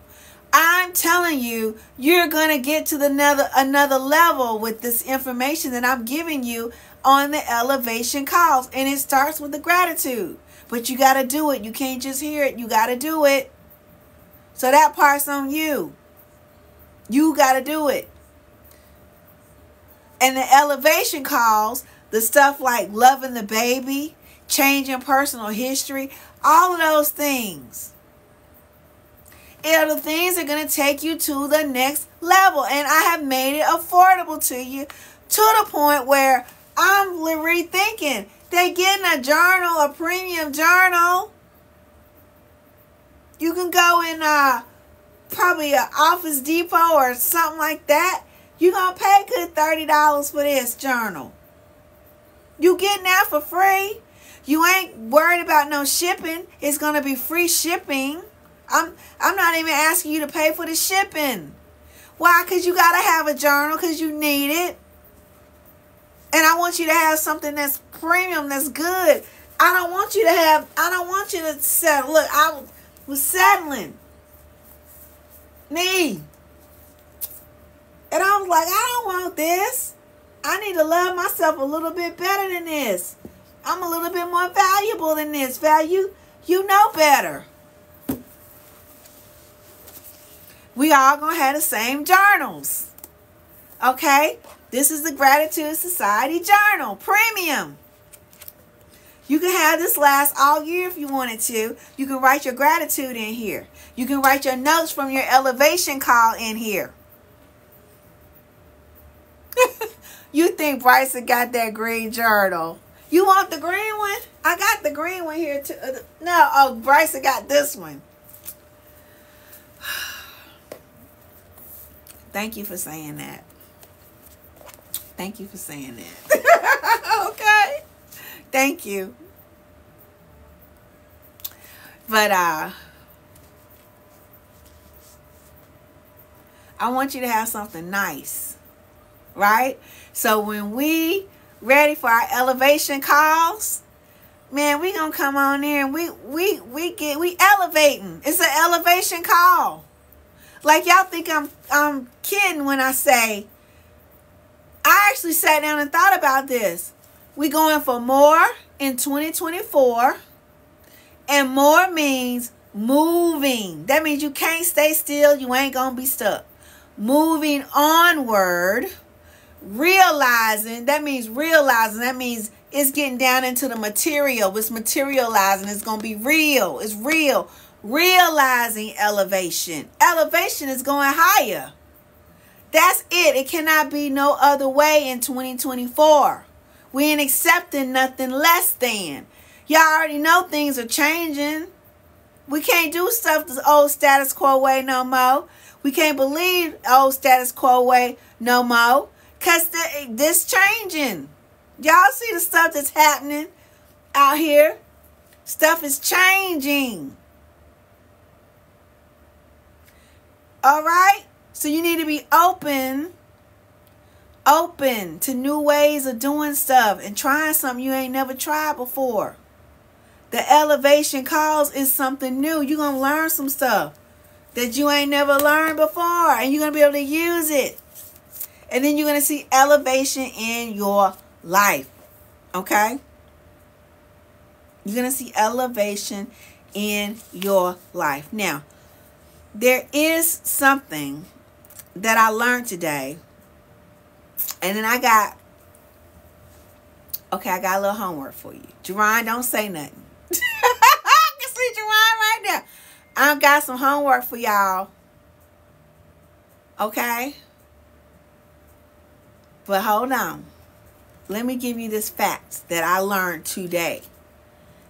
I'm telling you, you're going to get to another level with this information that I'm giving you on the elevation calls. And it starts with the gratitude. But you got to do it. You can't just hear it. You got to do it. So that part's on you. You got to do it. And the elevation calls, the stuff like loving the baby, changing personal history, all of those things are the things that are going to take you to the next level. And I have made it affordable to you to the point where I'm rethinking. They're getting a journal, a premium journal. You can go in probably an Office Depot or something like that. You're going to pay good $30 for this journal. You getting that for free. You ain't worried about no shipping. It's going to be free shipping. I'm not even asking you to pay for the shipping. Why? Because you got to have a journal because you need it. And I want you to have something that's premium, that's good. I don't want you to settle. Look, I was settling. Me. And I was like, I don't want this. I need to love myself a little bit better than this. I'm a little bit more valuable than this. You know better. We all going to have the same journals. Okay? This is the Gratitude Society Journal. Premium. You can have this last all year if you wanted to. You can write your gratitude in here. You can write your notes from your elevation call in here. You think Bryson got that green journal? You want the green one? I got the green one here too. No, oh, Bryson got this one. Thank you for saying that. Thank you for saying that. Okay. Thank you. But I want you to have something nice. Right? So when we ready for our elevation calls, man, we gonna come on there and we elevating. It's an elevation call. Like y'all think I'm kidding when I say I actually sat down and thought about this. We going for more in 2024, and more means moving. That means you can't stay still. You ain't gonna be stuck. Moving onward. Realizing, that means it's getting down into the material. It's materializing. It's going to be real. It's real. Realizing elevation. Elevation is going higher. That's it. It cannot be no other way in 2024. We ain't accepting nothing less than. Y'all already know things are changing. We can't do stuff the old status quo way no more. We can't believe old status quo way no more. Because this changing. Y'all see the stuff that's happening out here? Stuff is changing. All right? So you need to be open to new ways of doing stuff and trying something you ain't never tried before. The elevation calls is something new. You're going to learn some stuff that you ain't never learned before, and you're going to be able to use it. And then you're going to see elevation in your life. Okay? You're going to see elevation in your life. Now, there is something that I learned today. And then I got a little homework for you. Jerron, don't say nothing. I can see Jerron right now. I got some homework for y'all. Okay? But hold on. Let me give you this fact that I learned today.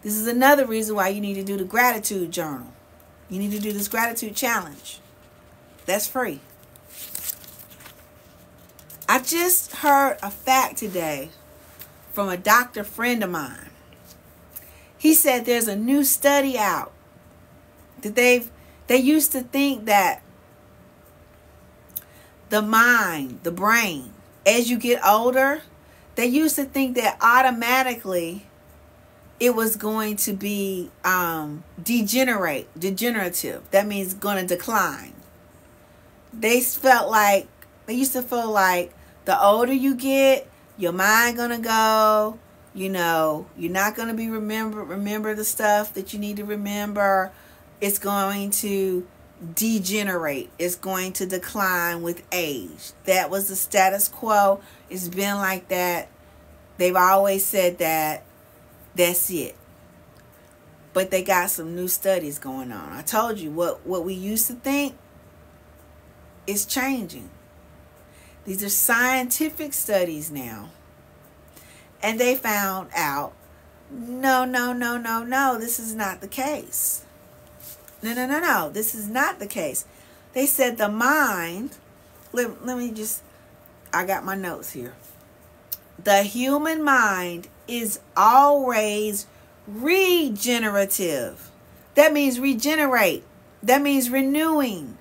This is another reason why you need to do the gratitude journal. You need to do this gratitude challenge. That's free. I just heard a fact today from a doctor friend of mine. He said there's a new study out that they used to think that the mind, the brain, as you get older, they used to think that automatically it was going to be degenerative. That means going to decline. They used to feel like the older you get, your mind gonna go. You know, you're not gonna be remember the stuff that you need to remember. It's going to degenerate. It's going to decline with age. That was the status quo. It's been like that. They've always said that. That's it. But they got some new studies going on. I told you what we used to think is changing. These are scientific studies now. And they found out, no, this is not the case. No, this is not the case. They said the mind, let me just, I got my notes here. The human mind is always regenerative. That means regenerate. That means renewing.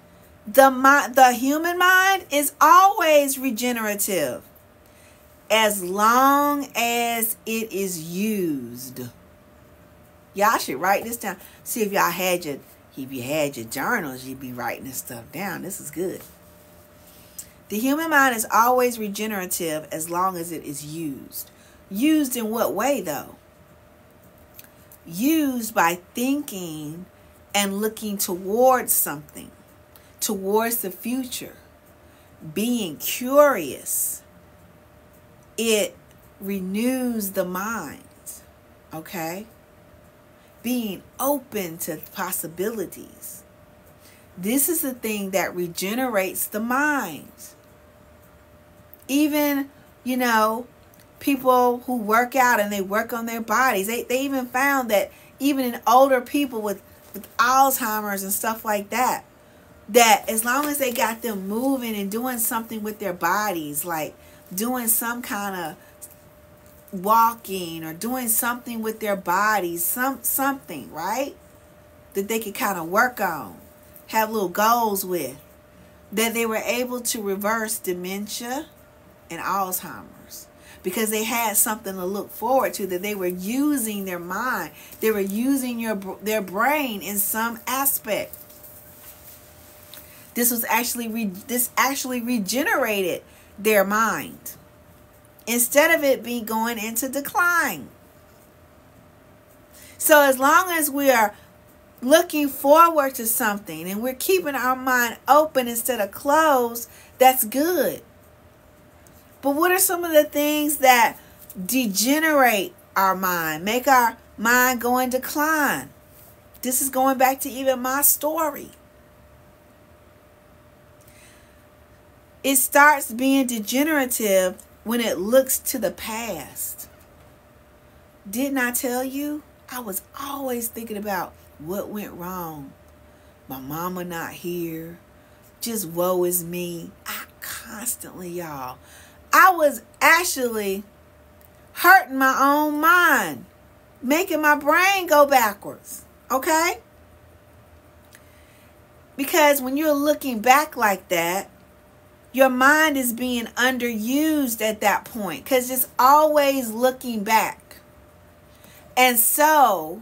The human mind is always regenerative as long as it is used. Y'all should write this down. See if y'all had your journals, you'd be writing this stuff down. This is good. The human mind is always regenerative as long as it is used. Used in what way, though? Used by thinking and looking towards something, towards the future, being curious. It renews the mind, okay? Being open to possibilities. This is the thing that regenerates the mind. Even, people who work out and they work on their bodies, they even found that even in older people with Alzheimer's and stuff like that, that as long as they got them moving and doing something with their bodies, like doing some kind of walking or doing something with their bodies, something, right? That they could kind of work on, have little goals with, that they were able to reverse dementia and Alzheimer's because they had something to look forward to, that they were using their mind. They were using their brain in some aspect. This actually regenerated their mind instead of it being going into decline. So as long as we are looking forward to something and we're keeping our mind open instead of closed, that's good. But what are some of the things that degenerate our mind, make our mind go in decline? This is going back to even my story. It starts being degenerative when it looks to the past. Didn't I tell you? I was always thinking about what went wrong. My mama not here. Just woe is me. Y'all. I was actually hurting my own mind, making my brain go backwards. Okay? Because when you're looking back like that, your mind is being underused at that point because it's always looking back. And so,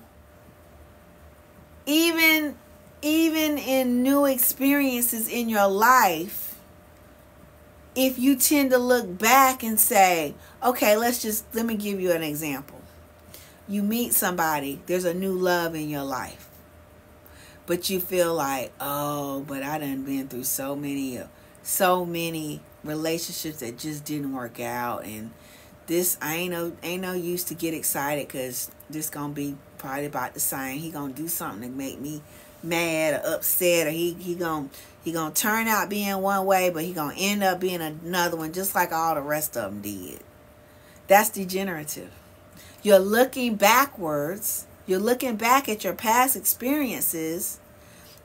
even in new experiences in your life, if you tend to look back and say, okay, let me give you an example. You meet somebody, there's a new love in your life. But you feel like, oh, but I done been through so many relationships that just didn't work out, and this I ain't no use to get excited because this gonna be probably about the same. He gonna do something to make me mad or upset, or he gonna turn out being one way, but he gonna end up being another one, just like all the rest of them did. That's degenerative. You're looking backwards. You're looking back at your past experiences,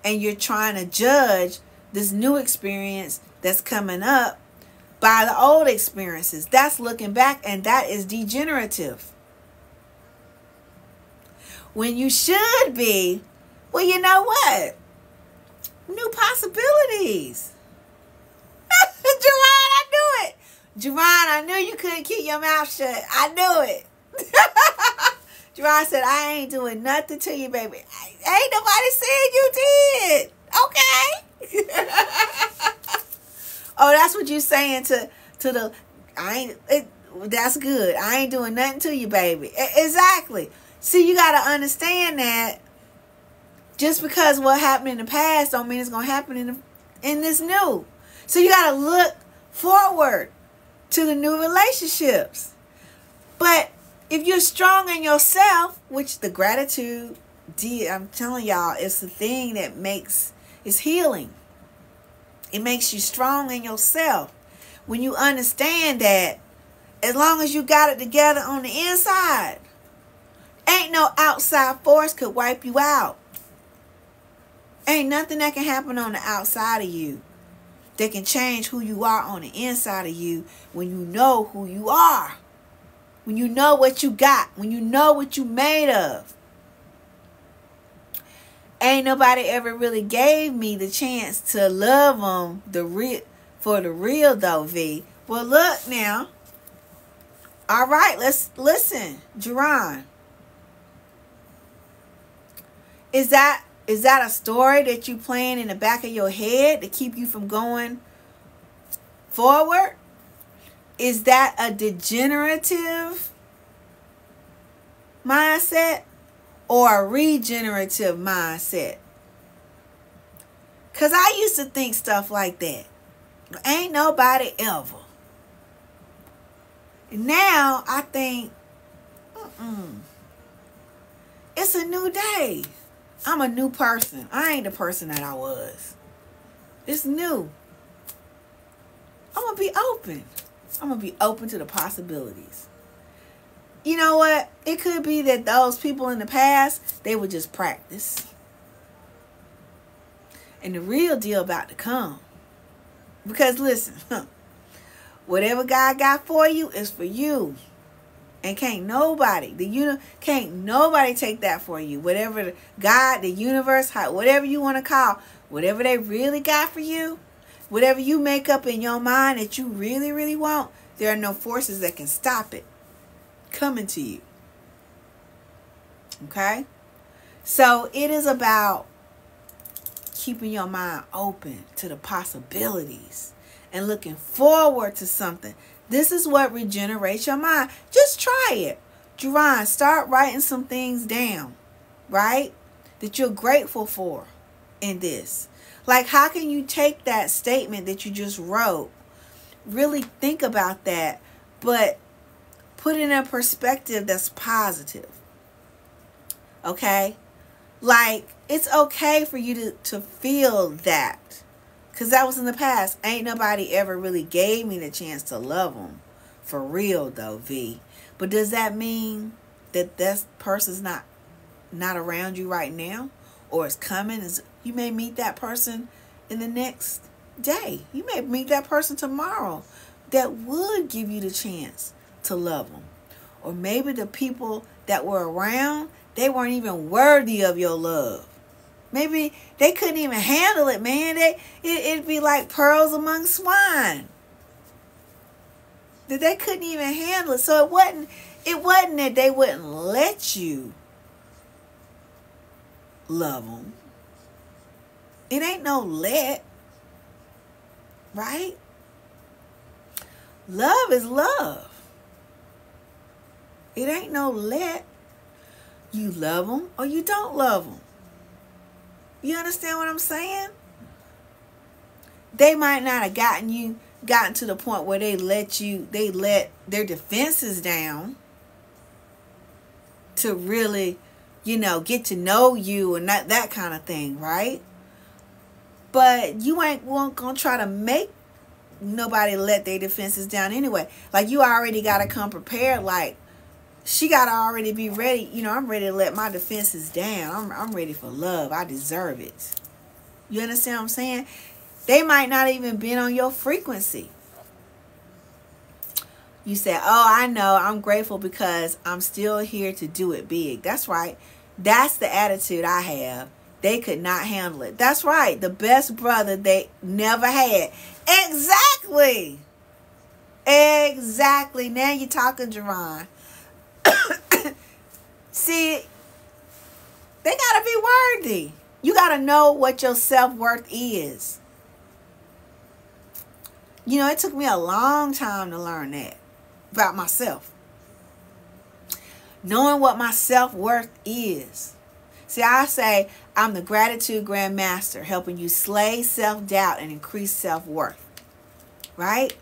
and you're trying to judge this new experience that's coming up by the old experiences. That's looking back, and that is degenerative. When you should be, well, you know what? New possibilities. Jerron, I knew it. Jerron, I knew you couldn't keep your mouth shut. I knew it. Jerron said, I ain't doing nothing to you, baby. Ain't nobody said you did. Okay. Oh, that's what you're saying to the, that's good. I ain't doing nothing to you, baby. Exactly. See, you got to understand that just because what happened in the past don't mean it's going to happen in this new. So you got to look forward to the new relationships. But if you're strong in yourself, which the gratitude did, I'm telling y'all, it's the thing that it's healing. It makes you strong in yourself. When you understand that, as long as you got it together on the inside, ain't no outside force could wipe you out. Ain't nothing that can happen on the outside of you that can change who you are on the inside of you when you know who you are. When you know what you got. When you know what you made of. Ain't nobody ever really gave me the chance to love them for the real though, V. Well, look now. All right, let's listen. Jerron. Is that a story that you playing in the back of your head to keep you from going forward? Is that a degenerative mindset or a regenerative mindset? Because I used to think stuff like that. Ain't nobody ever. Now I think, it's a new day. I'm a new person. I ain't the person that I was. It's new. I'm going to be open. I'm going to be open to the possibilities. You know what? It could be that those people in the past, they would just practice. And the real deal about to come. Because listen, whatever God got for you is for you. And can't nobody take that for you. Whatever God, the universe, whatever you want to call, whatever they really got for you, whatever you make up in your mind that you really, really want, there are no forces that can stop it coming to you. Okay? So it is about keeping your mind open to the possibilities and looking forward to something. This is what regenerates your mind. Just try it. Jerron, start writing some things down, right? That you're grateful for in this. Like, how can you take that statement that you just wrote, really think about that, but put it in a perspective that's positive? Okay? Like, it's okay for you to feel that. Because that was in the past. Ain't nobody ever really gave me the chance to love them. For real, though, V. But does that mean that that person's not around you right now? Or is coming? You may meet that person in the next day. You may meet that person tomorrow that would give you the chance to love them. Or maybe the people that were around, they weren't even worthy of your love. Maybe they couldn't even handle it, man. It'd be like pearls among swine. That they couldn't even handle it. So it wasn't that they wouldn't let you love them. It ain't no let. Right? Love is love. It ain't no let. You love them or you don't love them. You understand what I'm saying? They might not have gotten to the point where they let their defenses down to really, get to know you and that kind of thing, right? But you ain't gonna try to make nobody let their defenses down anyway. Like, you already gotta come prepared. Like, she gotta already be ready. I'm ready to let my defenses down. I'm ready for love. I deserve it. You understand what I'm saying? They might not even been on your frequency. You say, oh, I know. I'm grateful because I'm still here to do it big. That's right. That's the attitude I have. They could not handle it. That's right. The best brother they never had. Exactly. Exactly. Now you're talking, Jerron. See, they gotta be worthy. You gotta know what your self-worth is. It took me a long time to learn that about myself. Knowing what my self-worth is. See, I say I'm the gratitude grandmaster, helping you slay self-doubt and increase self-worth. Right?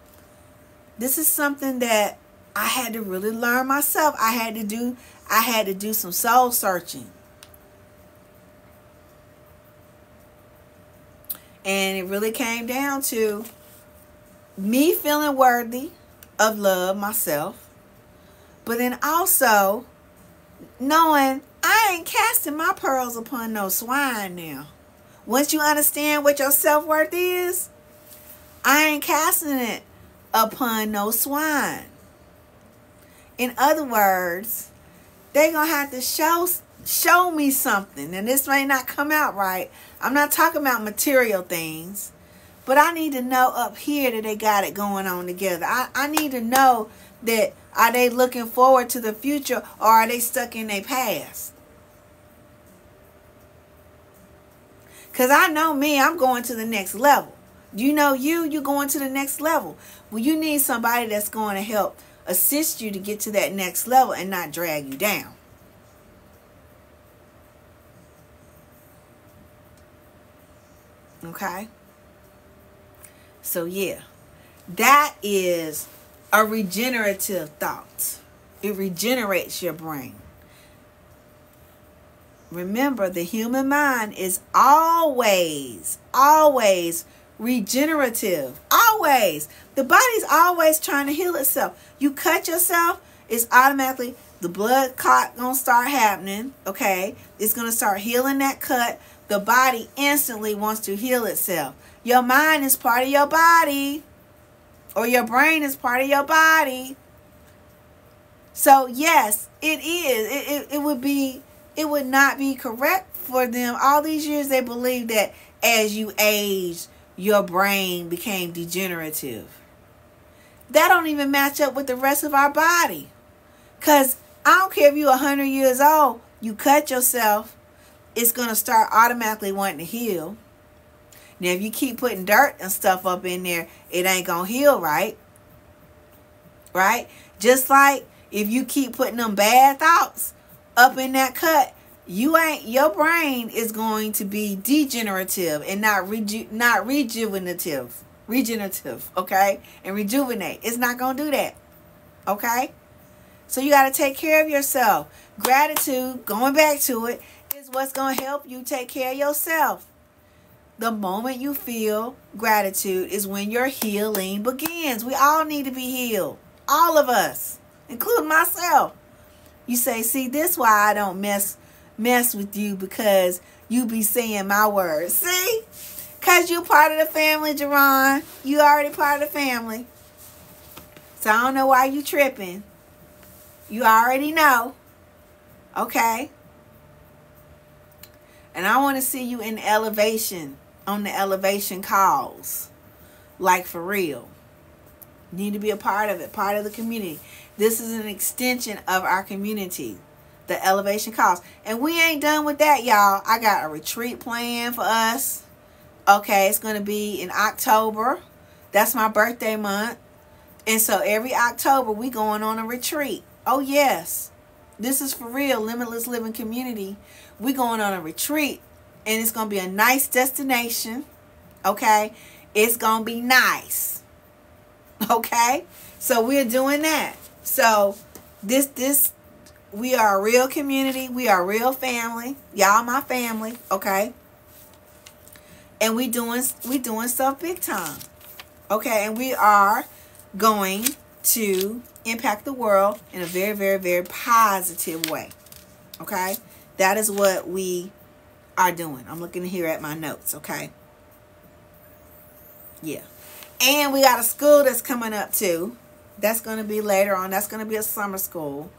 This is something that I had to really learn myself. I had to do some soul searching. And it really came down to me feeling worthy of love myself. But then also knowing I ain't casting my pearls upon no swine now. Once you understand what your self-worth is, I ain't casting it upon no swine. In other words, they're going to have to show me something. And this may not come out right. I'm not talking about material things. But I need to know up here that they got it going on together. I need to know that, are they looking forward to the future or are they stuck in their past? Because I know me, I'm going to the next level. You know, you're going to the next level. Well, you need somebody that's going to help assist you to get to that next level and not drag you down. Okay? So, yeah. That is a regenerative thought. It regenerates your brain. Remember, the human mind is always regenerative. Always. The body's always trying to heal itself. You cut yourself, it's automatically, the blood clot going to start happening. Okay? It's going to start healing that cut. The body instantly wants to heal itself. Your mind is part of your body. Or your brain is part of your body. So, yes, it is. It would not be correct for them. All these years they believe that as you age, your brain became degenerative. That don't even match up with the rest of our body. Because I don't care if you're 100 years old, you cut yourself, it's going to start automatically wanting to heal. Now, if you keep putting dirt and stuff up in there, it ain't going to heal right. Right? Just like if you keep putting them bad thoughts up in that cut, your brain is going to be degenerative and not regenerative, okay? And rejuvenate. It's not going to do that. Okay? So you got to take care of yourself. Gratitude, going back to it, is what's going to help you take care of yourself. The moment you feel gratitude is when your healing begins. We all need to be healed. All of us, including myself. You say, see, this is why I don't mess with you, because you be saying my words. See? Because you part of the family, Jerron. You already part of the family. So I don't know why you tripping. You already know. Okay? And I want to see you in elevation, on the elevation calls. Like for real. You need to be a part of it, part of the community. This is an extension of our community. The elevation calls. And we ain't done with that, y'all. I got a retreat planned for us. Okay, it's going to be in October. That's my birthday month. And so every October, we going on a retreat. Oh, yes. This is for real, Limitless Living Community. We going on a retreat. And it's going to be a nice destination. Okay? It's going to be nice. Okay? So we're doing that. So we are a real community. We are a real family. Y'all my family. Okay? And we doing stuff big time. Okay? And we are going to impact the world in a very, very, very positive way. Okay? That is what we are doing. I'm looking here at my notes. Okay? Yeah. And we got a school that's coming up too. That's going to be later on. That's going to be a summer school.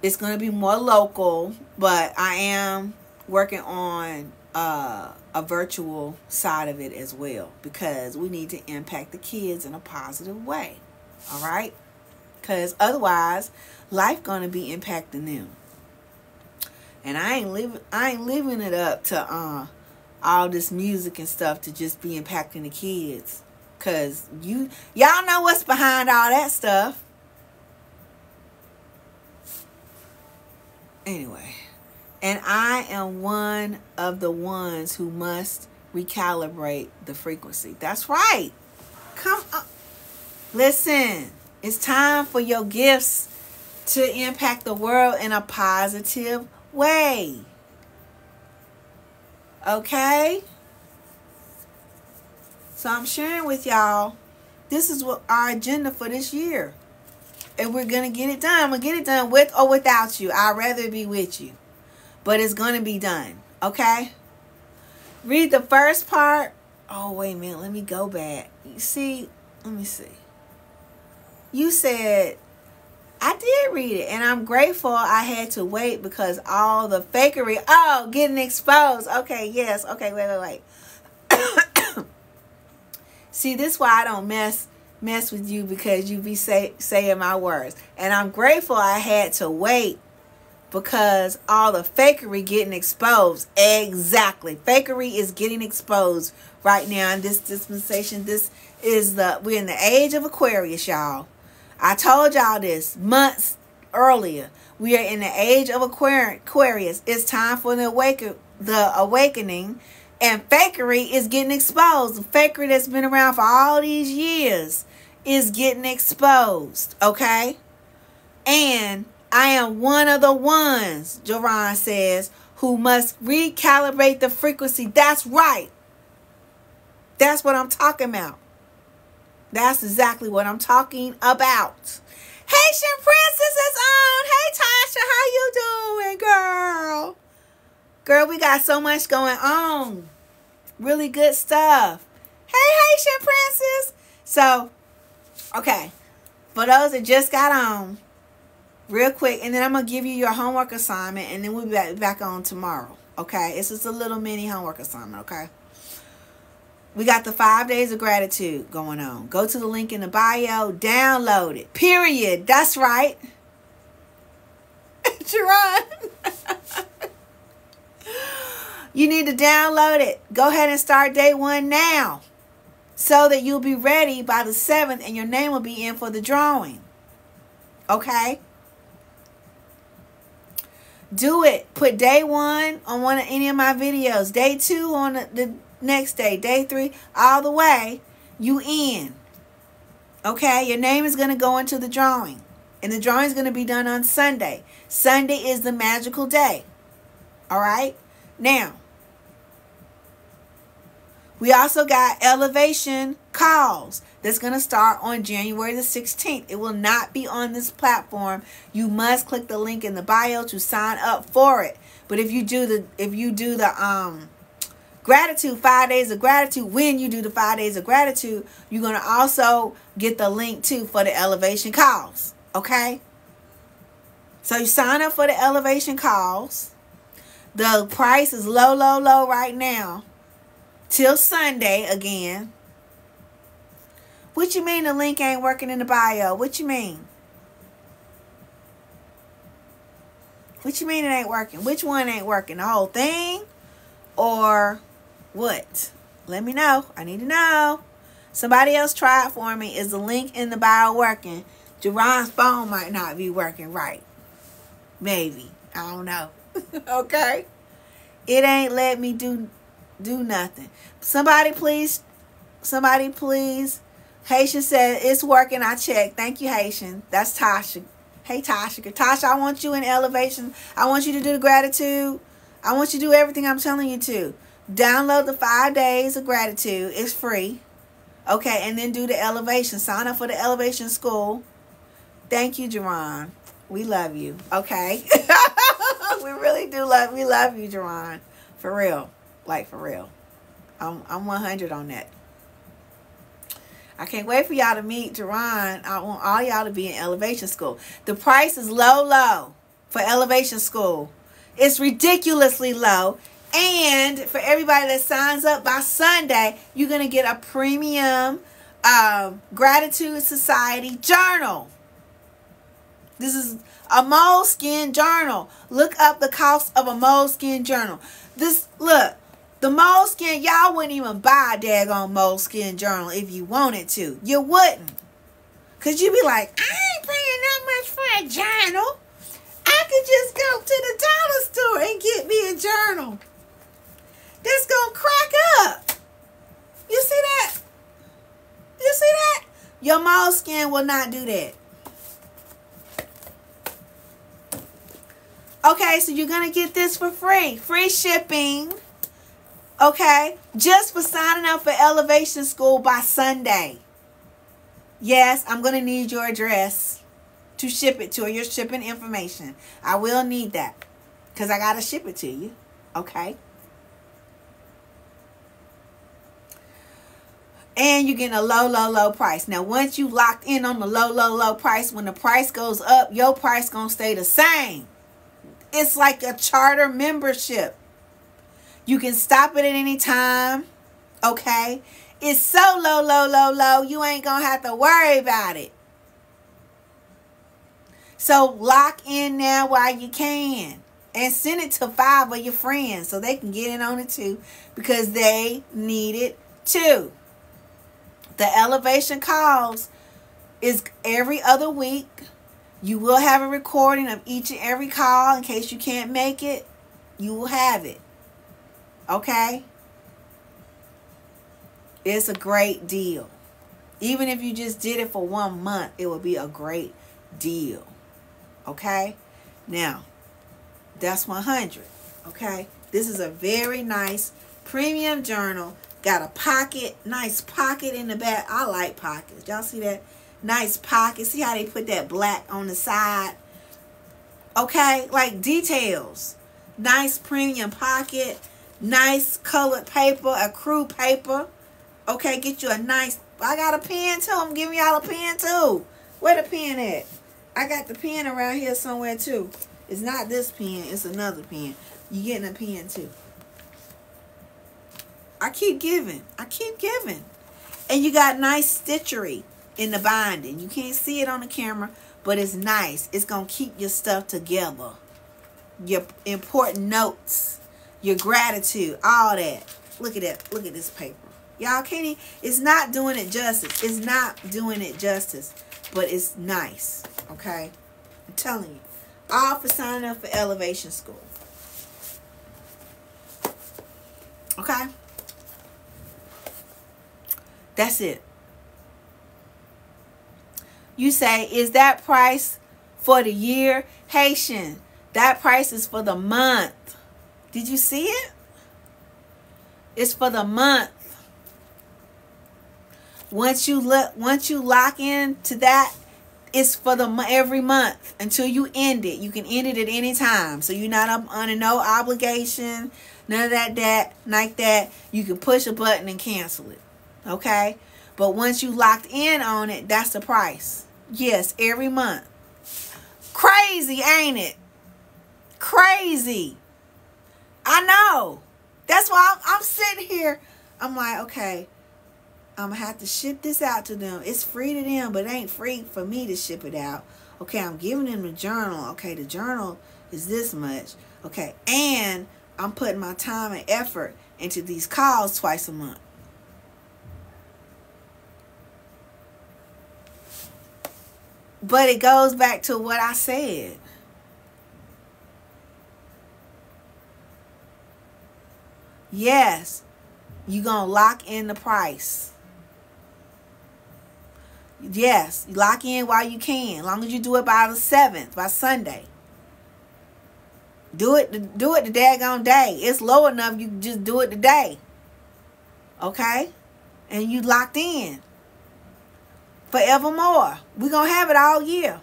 It's going to be more local, but I am working on a virtual side of it as well, because we need to impact the kids in a positive way. All right? Because otherwise, life going to be impacting them. And I ain't living it up to all this music and stuff to just be impacting the kids. Because y'all know what's behind all that stuff. Anyway. And I am one of the ones who must recalibrate the frequency. That's right. Come on. Listen. It's time for your gifts to impact the world in a positive way. Okay? So I'm sharing with y'all, this is what our agenda for this year. And we're going to get it done. I'm going to get it done with or without you. I'd rather be with you. But it's going to be done. Okay? Read the first part. Oh, wait a minute. Let me go back. You see? Let me see. You said, I did read it. And I'm grateful I had to wait because all the fakery. Oh, getting exposed. Okay, yes. Okay, wait. See, this is why I don't mess with you, because you be saying my words. And I'm grateful I had to wait because all the fakery getting exposed. Exactly. Fakery is getting exposed right now in this dispensation. We're in the age of Aquarius, y'all. I told y'all this months earlier. We are in the age of Aquarius. It's time for the awakening. And fakery is getting exposed. The fakery that's been around for all these years is getting exposed. Okay? And I am one of the ones, Jerron says, who must recalibrate the frequency. That's right. That's what I'm talking about. That's exactly what I'm talking about. Haitian Princess is on. Hey, Tasha, how you doing, girl? Girl, we got so much going on. Really good stuff. Hey, Haitian Princess. So, okay. For those that just got on, real quick, and then I'm going to give you your homework assignment, and then we'll be back on tomorrow. Okay? It's just a little mini homework assignment, okay? We got the 5 days of gratitude going on. Go to the link in the bio. Download it. Period. That's right. Jerron. You need to download it. Go ahead and start day 1 now, so that you'll be ready by the 7th and your name will be in for the drawing. Okay? Do it. Put day 1 on any of my videos. Day 2 on the next day. Day 3, all the way. You in. Okay? Your name is going to go into the drawing. And the drawing is going to be done on Sunday. Sunday is the magical day. All right? Now, we also got elevation calls that's going to start on January the 16th. It will not be on this platform. You must click the link in the bio to sign up for it. But if you do the gratitude, 5 days of gratitude, when you do the 5 days of gratitude, you're going to also get the link too for the elevation calls. Okay? So you sign up for the elevation calls. The price is low, low, low right now. Till Sunday again. What you mean the link ain't working in the bio? What you mean? What you mean it ain't working? Which one ain't working? The whole thing? Or what? Let me know. I need to know. Somebody else try it for me. Is the link in the bio working? Jerron's phone might not be working right. Maybe. I don't know. Okay? It ain't let me do nothing. Somebody please. Haitian said it's working. I checked. Thank you, Haitian. That's Tasha. Hey, Tasha. Tasha, I want you in elevation. I want you to do the gratitude. I want you to do everything I'm telling you to. Download the 5 days of gratitude. It's free. Okay, and then do the elevation. Sign up for the elevation school. Thank you, Jerron. We love you. Okay. We really do love you, Jerron. For real. Like, for real. I'm 100 on that. I can't wait for y'all to meet Jerron. I want all y'all to be in elevation school. The price is low, low for elevation school. It's ridiculously low. And for everybody that signs up by Sunday, you're going to get a premium Gratitude Society journal. This is a moleskin journal. Look up the cost of a moleskin journal. The moleskin, y'all wouldn't even buy a daggone moleskin journal if you wanted to. You wouldn't. Because you'd be like, I ain't paying that much for a journal. I could just go to the dollar store and get me a journal. That's going to crack up. You see that? You see that? Your moleskin will not do that. Okay, so you're going to get this for free. Free shipping. Okay, just for signing up for Elevation School by Sunday. Yes, I'm going to need your address to ship it to, or your shipping information. I will need that because I got to ship it to you. Okay. And you're getting a low, low, low price. Now, once you locked in on the low, low, low price, when the price goes up, your price going to stay the same. It's like a charter membership. You can stop it at any time. Okay? It's so low, low, low, low, you ain't going to have to worry about it. So lock in now while you can. And send it to 5 of your friends so they can get in on it too, because they need it too. The elevation calls is every other week. You will have a recording of each and every call in case you can't make it. You will have it. Okay? It's a great deal. Even if you just did it for 1 month, it would be a great deal. Okay? Now, that's 100. Okay? This is a very nice premium journal. Got a pocket, nice pocket in the back. I like pockets. Y'all see that? Nice pocket. See how they put that black on the side? Okay? Like details. Nice premium pocket. Nice colored paper. Accrued paper. Okay? Get you a nice... I got a pen too. I'm giving y'all a pen too. Where the pen at? I got the pen around here somewhere too. It's not this pen. It's another pen. You getting a pen too. I keep giving. I keep giving. And you got nice stitchery in the binding. You can't see it on the camera, but it's nice. It's going to keep your stuff together. Your important notes. Your gratitude. All that. Look at that. Look at this paper. Y'all can't even, it's not doing it justice. It's not doing it justice. But it's nice. Okay? I'm telling you. All for signing up for Elevation School. Okay? That's it. You say, is that price for the year? Haitian, that price is for the month. Did you see it? It's for the month. Once you lock in to that, it's for the every month until you end it. You can end it at any time. So you're not up under no obligation, none of that like that. You can push a button and cancel it. Okay? But once you locked in on it, that's the price. Yes, every month. Crazy, ain't it? Crazy. I know. That's why I'm sitting here. I'm like, okay, I'm going to have to ship this out to them. It's free to them, but it ain't free for me to ship it out. Okay, I'm giving them the journal. Okay, the journal is this much. Okay, and I'm putting my time and effort into these calls twice a month. But it goes back to what I said. Yes, you're going to lock in the price. Yes, lock in while you can. As long as you do it by the 7th, by Sunday. Do it the daggone day. It's low enough, you can just do it today. Okay? And you locked in. Forevermore. We're going to have it all year.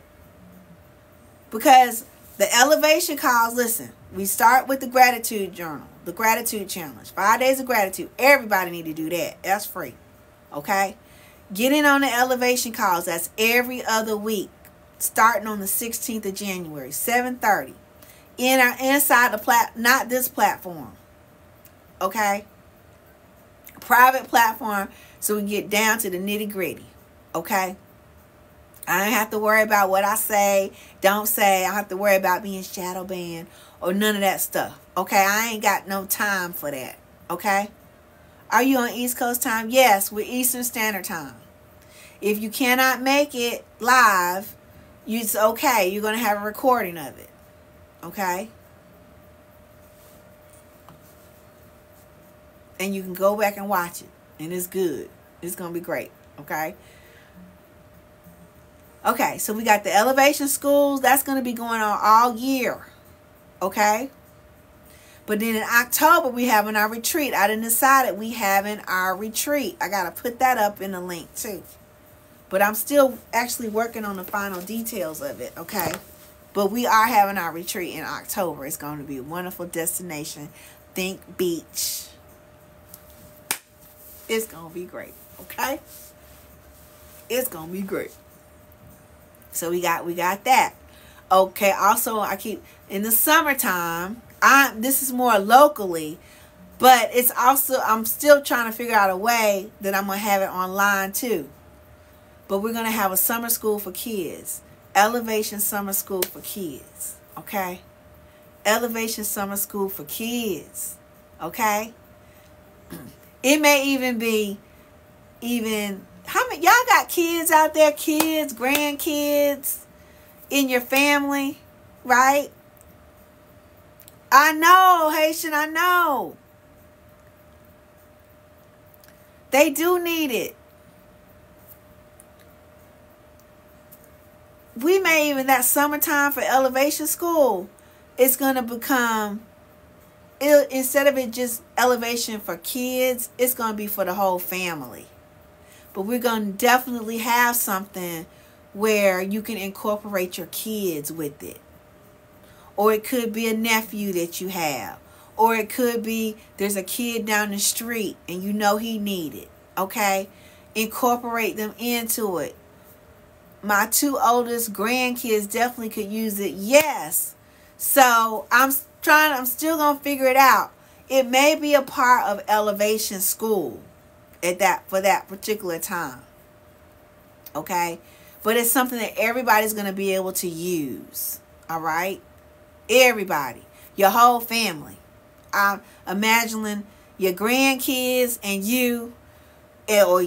Because the elevation calls, listen, we start with the gratitude journal, the gratitude challenge. 5 days of gratitude. Everybody need to do that. That's free. Okay? Get in on the elevation calls. That's every other week. Starting on the 16th of January, 7:30. Inside the not this platform. Okay? Private platform so we can get down to the nitty gritty. Okay? I don't have to worry about what I say, don't say. I don't have to worry about being shadow banned or none of that stuff. Okay? I ain't got no time for that. Okay? Are you on East Coast time? Yes, we're Eastern Standard Time. If you cannot make it live, it's okay. You're going to have a recording of it. Okay? And you can go back and watch it. And it's good. It's going to be great. Okay? Okay, so we got the elevation schools. That's going to be going on all year. Okay? But then in October, we having our retreat. I done decided we having our retreat. I got to put that up in the link too. But I'm still actually working on the final details of it, okay? But we are having our retreat in October. It's going to be a wonderful destination. Think beach. It's going to be great, okay? It's going to be great. So we got that. Okay, also I keep in the summertime, this is more locally, but it's also, I'm still trying to figure out a way that I'm going to have it online too. But we're going to have a summer school for kids Elevation Summer School for Kids. Okay? Elevation Summer School for Kids. Okay? It may even be how many y'all got kids out there, kids, grandkids in your family, right? I know, Haitian, I know. They do need it. We may even, that summertime for Elevation School, it's going to become, instead of it just elevation for kids, it's going to be for the whole family. But we're going to definitely have something where you can incorporate your kids with it. Or it could be a nephew that you have. Or it could be there's a kid down the street and you know he need it. Okay? Incorporate them into it. My 2 oldest grandkids definitely could use it. Yes. So I'm still going to figure it out. It may be a part of Elevation School for that particular time. Okay? But it's something that everybody's going to be able to use. All right? Everybody. Your whole family. I'm imagining your grandkids and you, or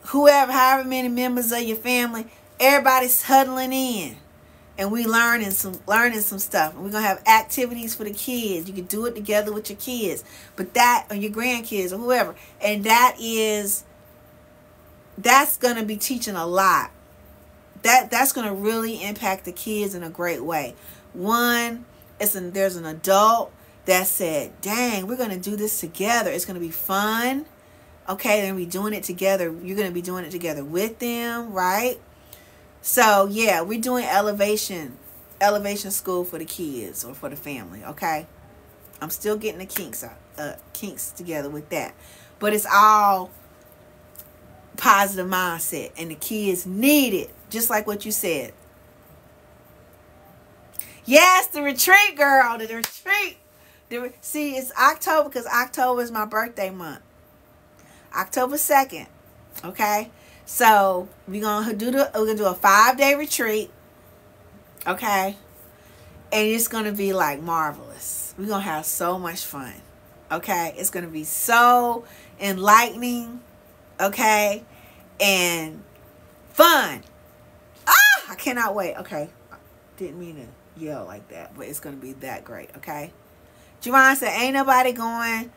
whoever, however many members of your family, everybody's huddling in. And we learning some stuff. And we're going to have activities for the kids. You can do it together with your kids. But that, or your grandkids, or whoever. And that's going to be teaching a lot. That's going to really impact the kids in a great way. One, there's an adult that said, dang, we're going to do this together. It's going to be fun. Okay, they're going to be doing it together. You're going to be doing it together with them, right? So, yeah, we're doing elevation school for the kids or for the family, okay? I'm still getting the kinks together with that. But it's all positive mindset, and the kids need it, just like what you said. Yes, the retreat, girl, the retreat. See, it's October because October is my birthday month. October 2nd, okay? So we're gonna do a 5-day retreat, okay? And it's gonna be like marvelous. We're gonna have so much fun, okay? It's gonna be so enlightening, okay, and fun. I cannot wait. Okay, didn't mean to yell like that, but it's gonna be that great, okay? Jerron said, "Ain't nobody going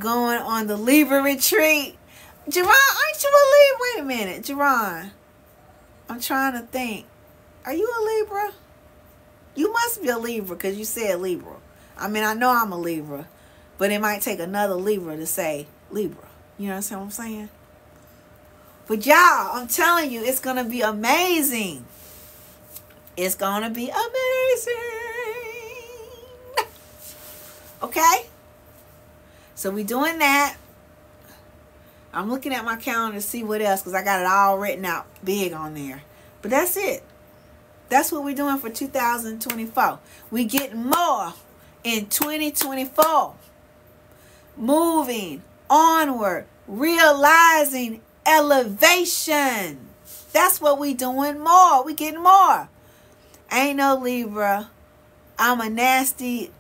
on the Libra retreat." Jerron, aren't you a Libra? Wait a minute, Jerron. I'm trying to think. Are you a Libra? You must be a Libra because you said Libra. I mean, I know I'm a Libra, but it might take another Libra to say Libra. You understand what I'm saying? But y'all, I'm telling you, it's going to be amazing. It's going to be amazing. Okay? So we doing that. I'm looking at my calendar to see what else, because I got it all written out big on there. But that's it. That's what we're doing for 2024. We get more in 2024. Moving onward. Realizing elevation. That's what we doing more. We getting more. Ain't no Libra. I'm a nasty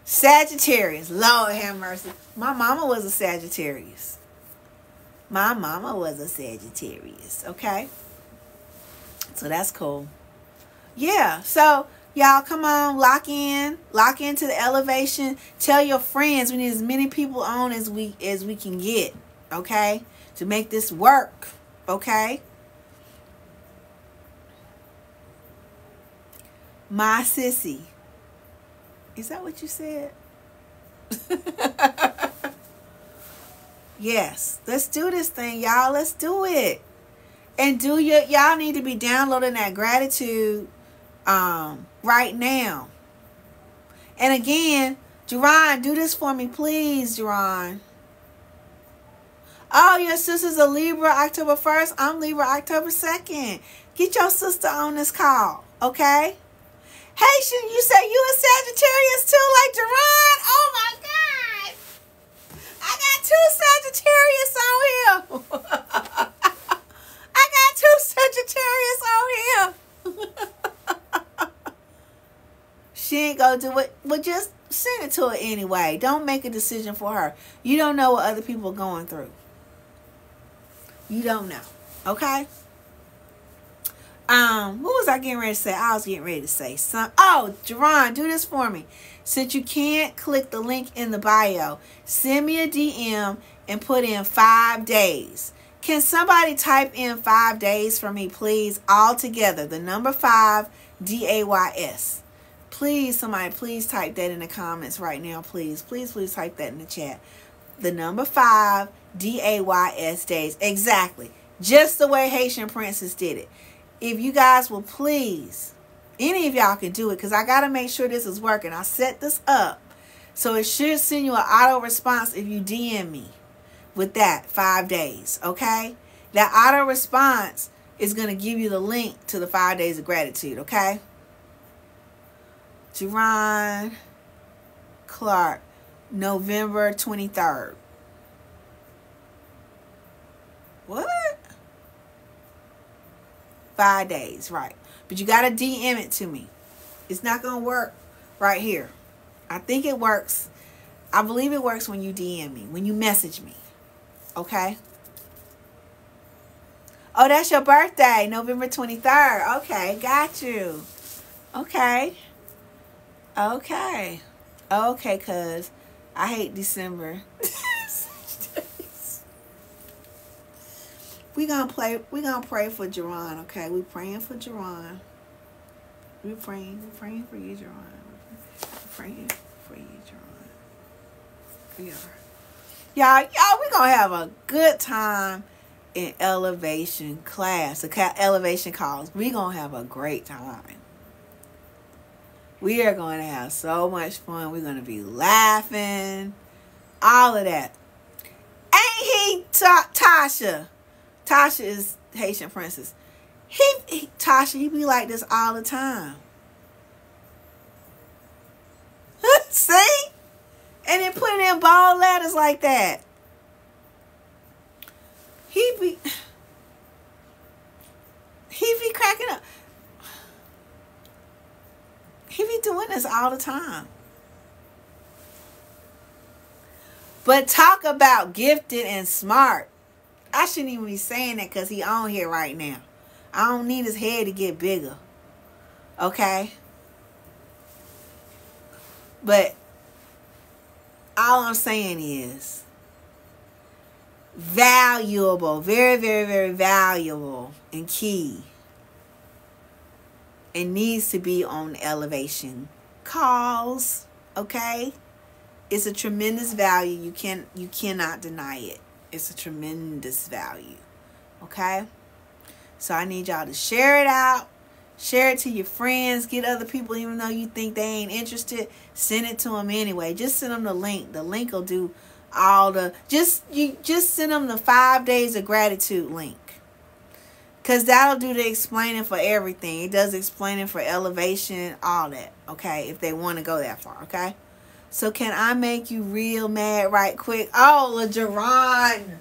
Sagittarius. Lord have mercy. My mama was a Sagittarius. My mama was a Sagittarius. Okay? So that's cool. Yeah. So y'all come on, lock into the elevation. Tell your friends. We need as many people on as we can get. Okay? To make this work. Okay? My sissy. Is that what you said? Yes. Let's do this thing, y'all. Let's do it. And y'all need to be downloading that gratitude right now. And again, Jerron, do this for me, please, Jerron. Oh, your sister's a Libra October 1st. I'm Libra October 2nd. Get your sister on this call, okay? Haitian, you say you a Sagittarius too, like Jerron? Oh my God. I got 2 Sagittarius on here. I got 2 Sagittarius on here. do it, well, just send it to her anyway. Don't make a decision for her. You don't know what other people are going through. You don't know. Okay? What was I getting ready to say? I was getting ready to say something. Oh, Jerron, do this for me. Since you can't click the link in the bio, send me a DM and put in 5 days. Can somebody type in 5 days for me, please? All together. The number 5, DAYS. Please, somebody, please type that in the comments right now. Please, please, please type that in the chat. The number 5, DAYS days. Exactly. Just the way Haitian Princess did it. If you guys will please, any of y'all can do it, because I got to make sure this is working. I set this up so it should send you an auto response if you DM me with that 5 days. Okay? That auto response is going to give you the link to the 5 days of gratitude. Okay? Jerron Clark, November 23rd. What? 5 days, right. But you got to DM it to me. It's not going to work right here. I think it works. I believe it works when you DM me, when you message me. Okay? Oh, that's your birthday, November 23rd. Okay, got you. Okay. Okay. Okay, cuz I hate December. We're gonna pray for Jerron, okay? We're praying for Jerron. We're praying for you, Jerron. We're praying for you, Jerron. We are. Y'all, we're gonna have a good time in elevation class, elevation calls. We're gonna have a great time. We are going to have so much fun. We're going to be laughing. All of that. Ain't he Tasha? Tasha is Haitian Princess. Tasha, he be like this all the time. See? And then put it in bold letters like that. He be cracking up. He be doing this all the time. But talk about gifted and smart. I shouldn't even be saying that because he on here right now. I don't need his head to get bigger. Okay? But all I'm saying is valuable. Very, very, very valuable and key. It needs to be on elevation calls. Okay? It's a tremendous value. You cannot deny it. It's a tremendous value. Okay? So I need y'all to share it out. Share it to your friends. Get other people, even though you think they ain't interested. Send it to them anyway. Just send them the link. The link will do all the... Just send them the 5 days of gratitude link. Because that'll do the explaining for everything. It does explaining for elevation, all that. Okay? If they want to go that far. Okay? So can I make you real mad right quick? Oh, LaJeron.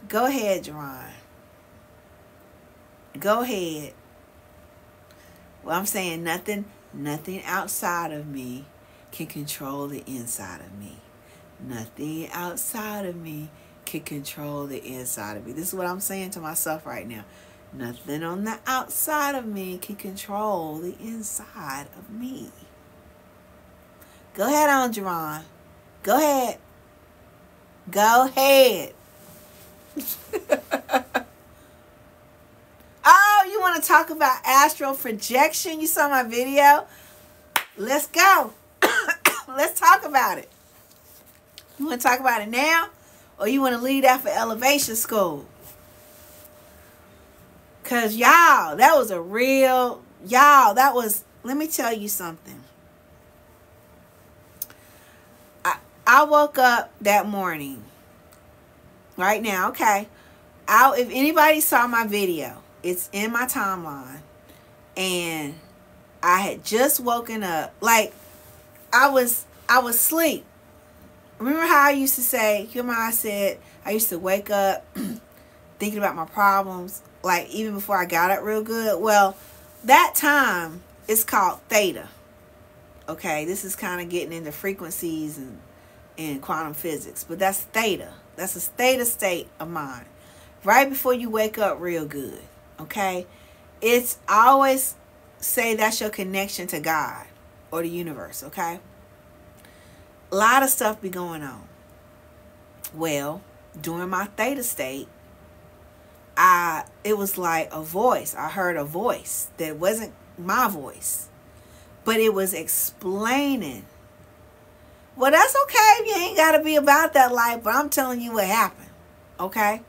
Go ahead, Jerron. Go ahead. Well, I'm saying nothing outside of me can control the inside of me. Nothing outside of me can control the inside of me. This is what I'm saying to myself right now. Nothing on the outside of me can control the inside of me. Go ahead on, Jerron. Go ahead. Go ahead. Oh, you want to talk about astral projection? You saw my video? Let's go. Let's talk about it. You want to talk about it now? Or you want to leave that for elevation school? Because y'all, that was a real... Y'all, that was... Let me tell you something. I woke up that morning. Right now, okay. If anybody saw my video, it's in my timeline. And I had just woken up. Like, I was asleep. Remember how I used to say, I said, I used to wake up thinking about my problems, like even before I got up real good. Well, that time It's called theta. Okay, this is kind of getting into frequencies and quantum physics, but that's theta. That's a theta state of mind. Right before you wake up real good. Okay? It's, I always say that's your connection to God or the universe, okay? A lot of stuff be going on. Well, during my theta state, it was like a voice. I heard a voice that wasn't my voice, but it was explaining. Well, that's okay if you ain't got to be about that life, but I'm telling you what happened, okay?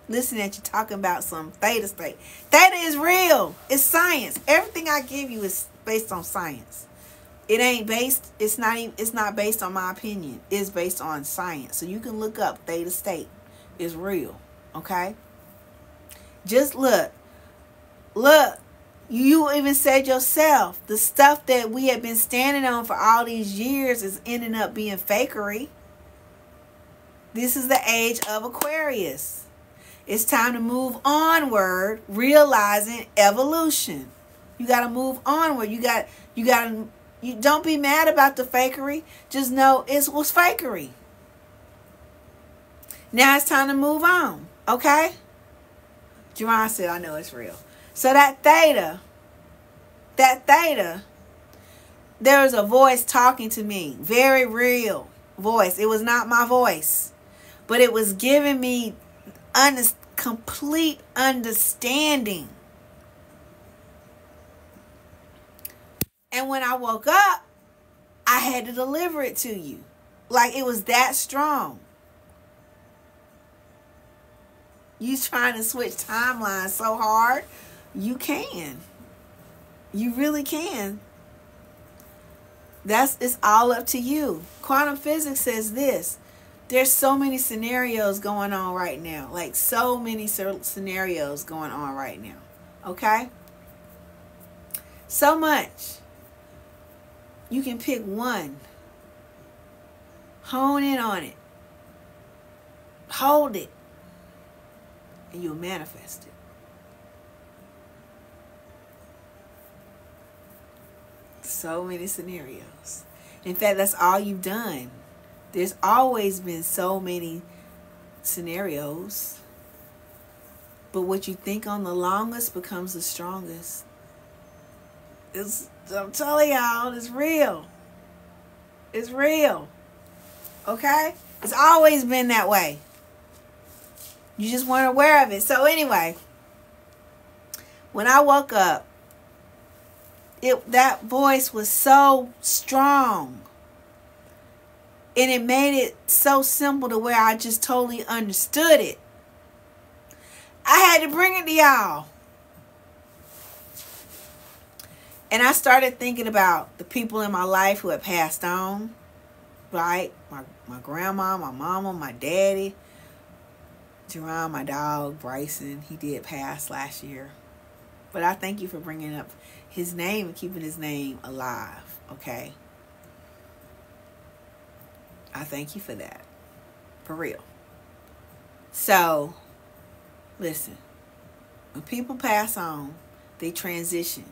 Listen at you talking about some theta state. Theta is real. It's science. Everything I give you is based on science. It ain't based, it's not based on my opinion. It's based on science. So you can look up theta state. It's real. Okay? Just look. Look. You even said yourself, the stuff that we have been standing on for all these years is ending up being fakery. This is the age of Aquarius. It's time to move onward, realizing evolution. You got to move onward. You don't be mad about the fakery. Just know it was fakery. Now it's time to move on. Okay? Jerron said, I know it's real. So that theta, there was a voice talking to me. Very real voice. It was not my voice. But it was giving me complete understanding. And when I woke up, I had to deliver it to you. Like it was that strong. You trying to switch timelines so hard, you can. You really can. It's all up to you. Quantum physics says this. There's so many scenarios going on right now. Like so many scenarios going on right now. Okay? So much. You can pick one. Hone in on it. Hold it. And you'll manifest it. So many scenarios. In fact, that's all you've done. There's always been so many scenarios. But what you think on the longest becomes the strongest. I'm telling y'all, it's real. It's real. Okay? It's always been that way. You just weren't aware of it. So anyway, when I woke up, that voice was so strong. And it made it so simple to where I just totally understood it. I had to bring it to y'all. And I started thinking about the people in my life who had passed on. Right? My grandma, my mama, my daddy. Jerron, my dog, Bryson. He did pass last year. But I thank you for bringing up his name and keeping his name alive. Okay? I thank you for that. For real. So, listen. When people pass on, they transition.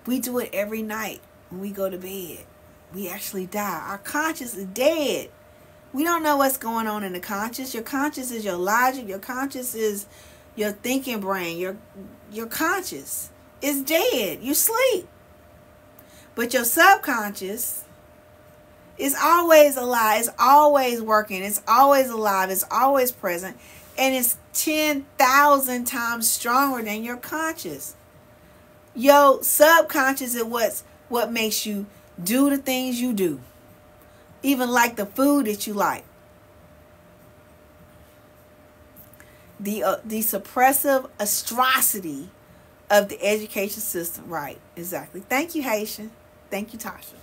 We do it every night when we go to bed. We actually die. Our conscious is dead. We don't know what's going on in the conscious. Your conscious is your logic. Your conscious is your thinking brain. Your conscious is dead. You sleep. But your subconscious is always alive. It's always working. It's always alive. It's always present. And it's 10,000 times stronger than your conscious. Your subconscious is what makes you do the things you do. Even like the food that you like. The suppressive atrocity of the education system. Right, exactly. Thank you, Haitian. Thank you, Tasha.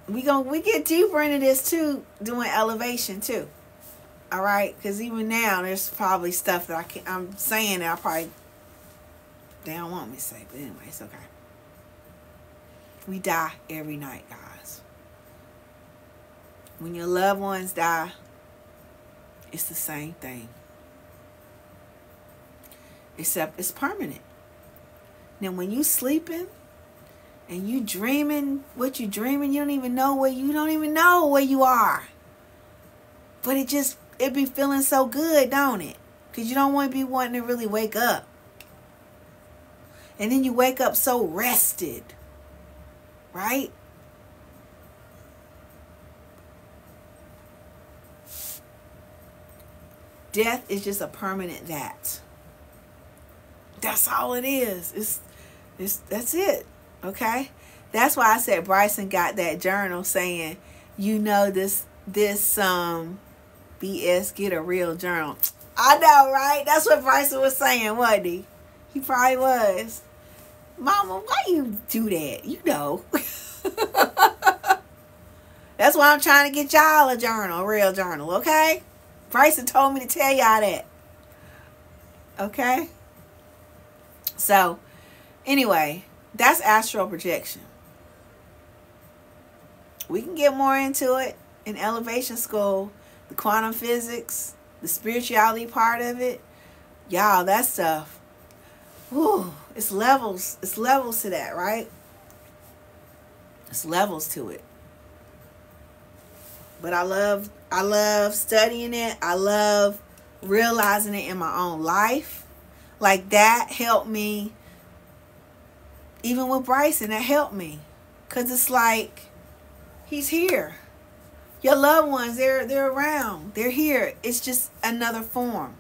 We get deeper into this too, doing elevation too. All right, because even now there's probably stuff that I'm saying that they don't want me to say, but anyway, it's okay. We die every night, guys. When your loved ones die, it's the same thing. except it's permanent. Now, when you sleeping and you dreaming what you dreaming, you don't even know where you are. But it be feeling so good, don't it? Because you don't want to be wanting to really wake up. And then you wake up so rested, right? Death is just a permanent that. That's all it is. That's it. Okay? That's why I said Bryson got that journal saying, this BS, get a real journal. I know, right? That's what Bryson was saying, wasn't he? He probably was. Mama, why you do that? You know. That's why I'm trying to get y'all a journal, a real journal, okay? Bryson told me to tell y'all that. Okay? So, anyway, that's astral projection. We can get more into it in elevation school, the quantum physics, the spirituality part of it. Y'all, that stuff. Whew, it's levels. It's levels to that, right? It's levels to it. But I love studying it. I love realizing it in my own life. Like that helped me. Even with Bryson, that helped me. Because it's like, he's here. Your loved ones, they're around. They're here. It's just another form.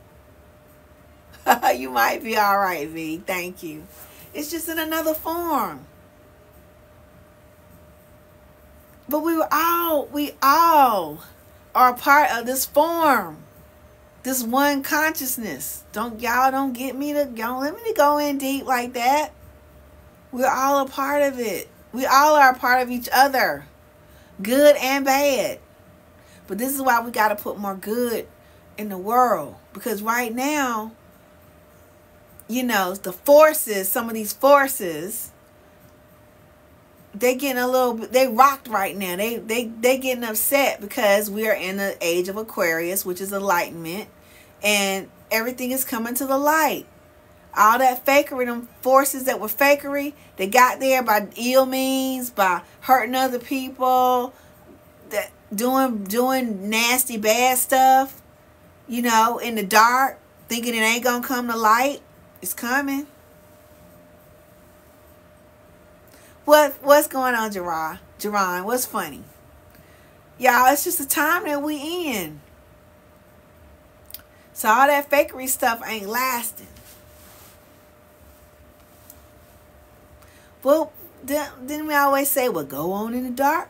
You might be all right, V. Thank you. It's just in another form. But we all are a part of this form. This one consciousness. Don't let me to go in deep like that. We're all a part of it. We all are a part of each other. Good and bad. But this is why we got to put more good in the world. Because right now, the forces, some of these forces, they getting they rocked right now. They getting upset because we are in the age of Aquarius, which is enlightenment, and everything is coming to the light. All that fakery, them forces that were fakery, they got there by ill means, by hurting other people, that doing nasty bad stuff, in the dark, thinking it ain't gonna come to light. It's coming. What's going on, Jerron? What's funny? Y'all, it's just the time that we in. So all that fakery stuff ain't lasting. Well, then we always say, well, go on in the dark.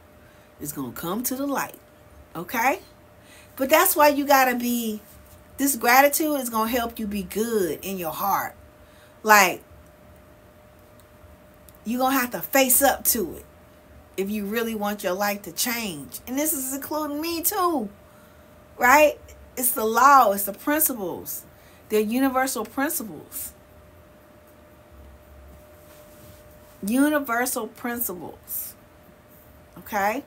It's going to come to the light. Okay? But that's why you got to be, this gratitude is going to help you be good in your heart. Like, you're going to have to face up to it if you really want your life to change. And this is including me too. Right? It's the law. It's the principles. They're universal principles. Universal principles. Okay?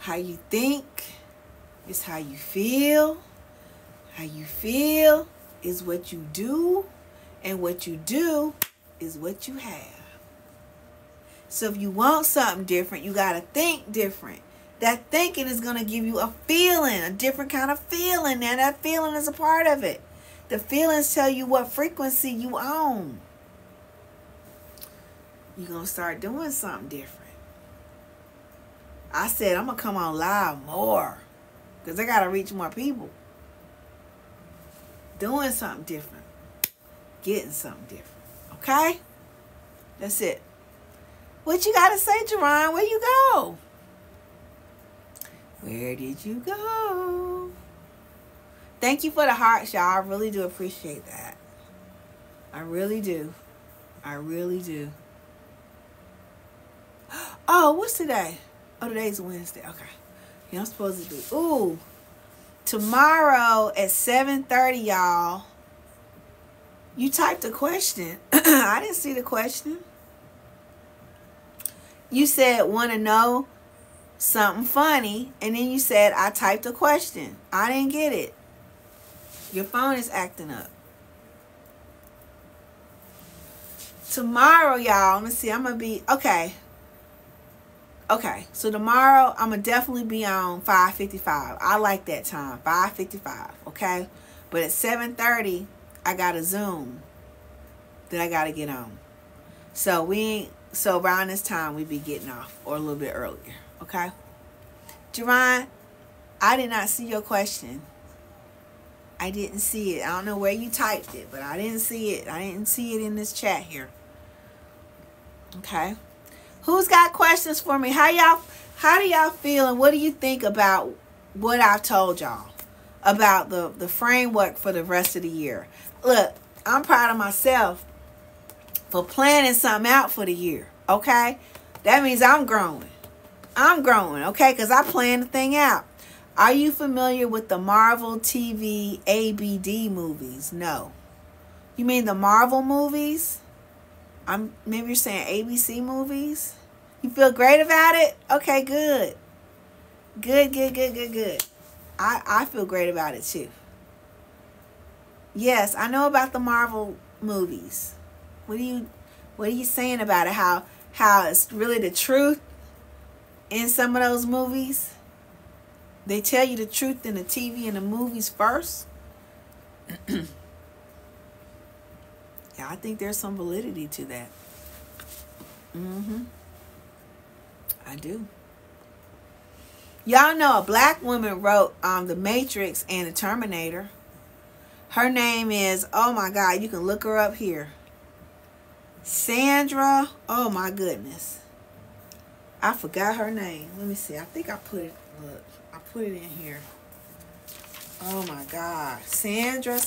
How you think is how you feel. How you feel is what you do. And what you do is what you have. So if you want something different, you got to think different. That thinking is going to give you a feeling, a different kind of feeling. And that feeling is a part of it. The feelings tell you what frequency you own. You're going to start doing something different. I said I'm going to come on live more. Because I got to reach more people. Doing something different. Getting something different. Okay? That's it. What you got to say, Jerron? Where you go? Where did you go? Thank you for the hearts, y'all. I really do appreciate that. I really do. I really do. Oh, what's today? Oh, today's Wednesday. Okay. Yeah, I'm supposed to do. Ooh. Tomorrow at 7:30, y'all. You typed a question. I didn't see the question. You said, want to know something funny. And then you said, I typed a question. I didn't get it. Your phone is acting up. Tomorrow, y'all, let me see. I'm going to be, okay. Okay, so tomorrow, I'm going to definitely be on 5:55. I like that time, 5:55, okay? But at 7:30, I got a Zoom that I got to get on. So so around this time, we be getting off, or a little bit earlier, okay? Jerron, I did not see your question. I didn't see it. I don't know where you typed it, but I didn't see it. I didn't see it in this chat here. Okay. Who's got questions for me? How do y'all feel, and what do you think about what I've told y'all about the framework for the rest of the year? Look, I'm proud of myself for planning something out for the year. Okay? That means I'm growing. I'm growing, okay? Because I planned the thing out. Are you familiar with the Marvel TV ABD movies? No. You mean the Marvel movies? Maybe you're saying ABC movies? You feel great about it? Okay, good. Good. I feel great about it too. Yes, I know about the Marvel movies. What are you saying about it? How it's really the truth in some of those movies? They tell you the truth in the TV and the movies first. Yeah, I think there's some validity to that. I do. Y'all know a black woman wrote The Matrix and the Terminator. Her name is, oh my God, you can look her up here. Sandra, oh my goodness. I forgot her name. Let me see. I think I put it, look. I put it in here. Oh my God. Sandra.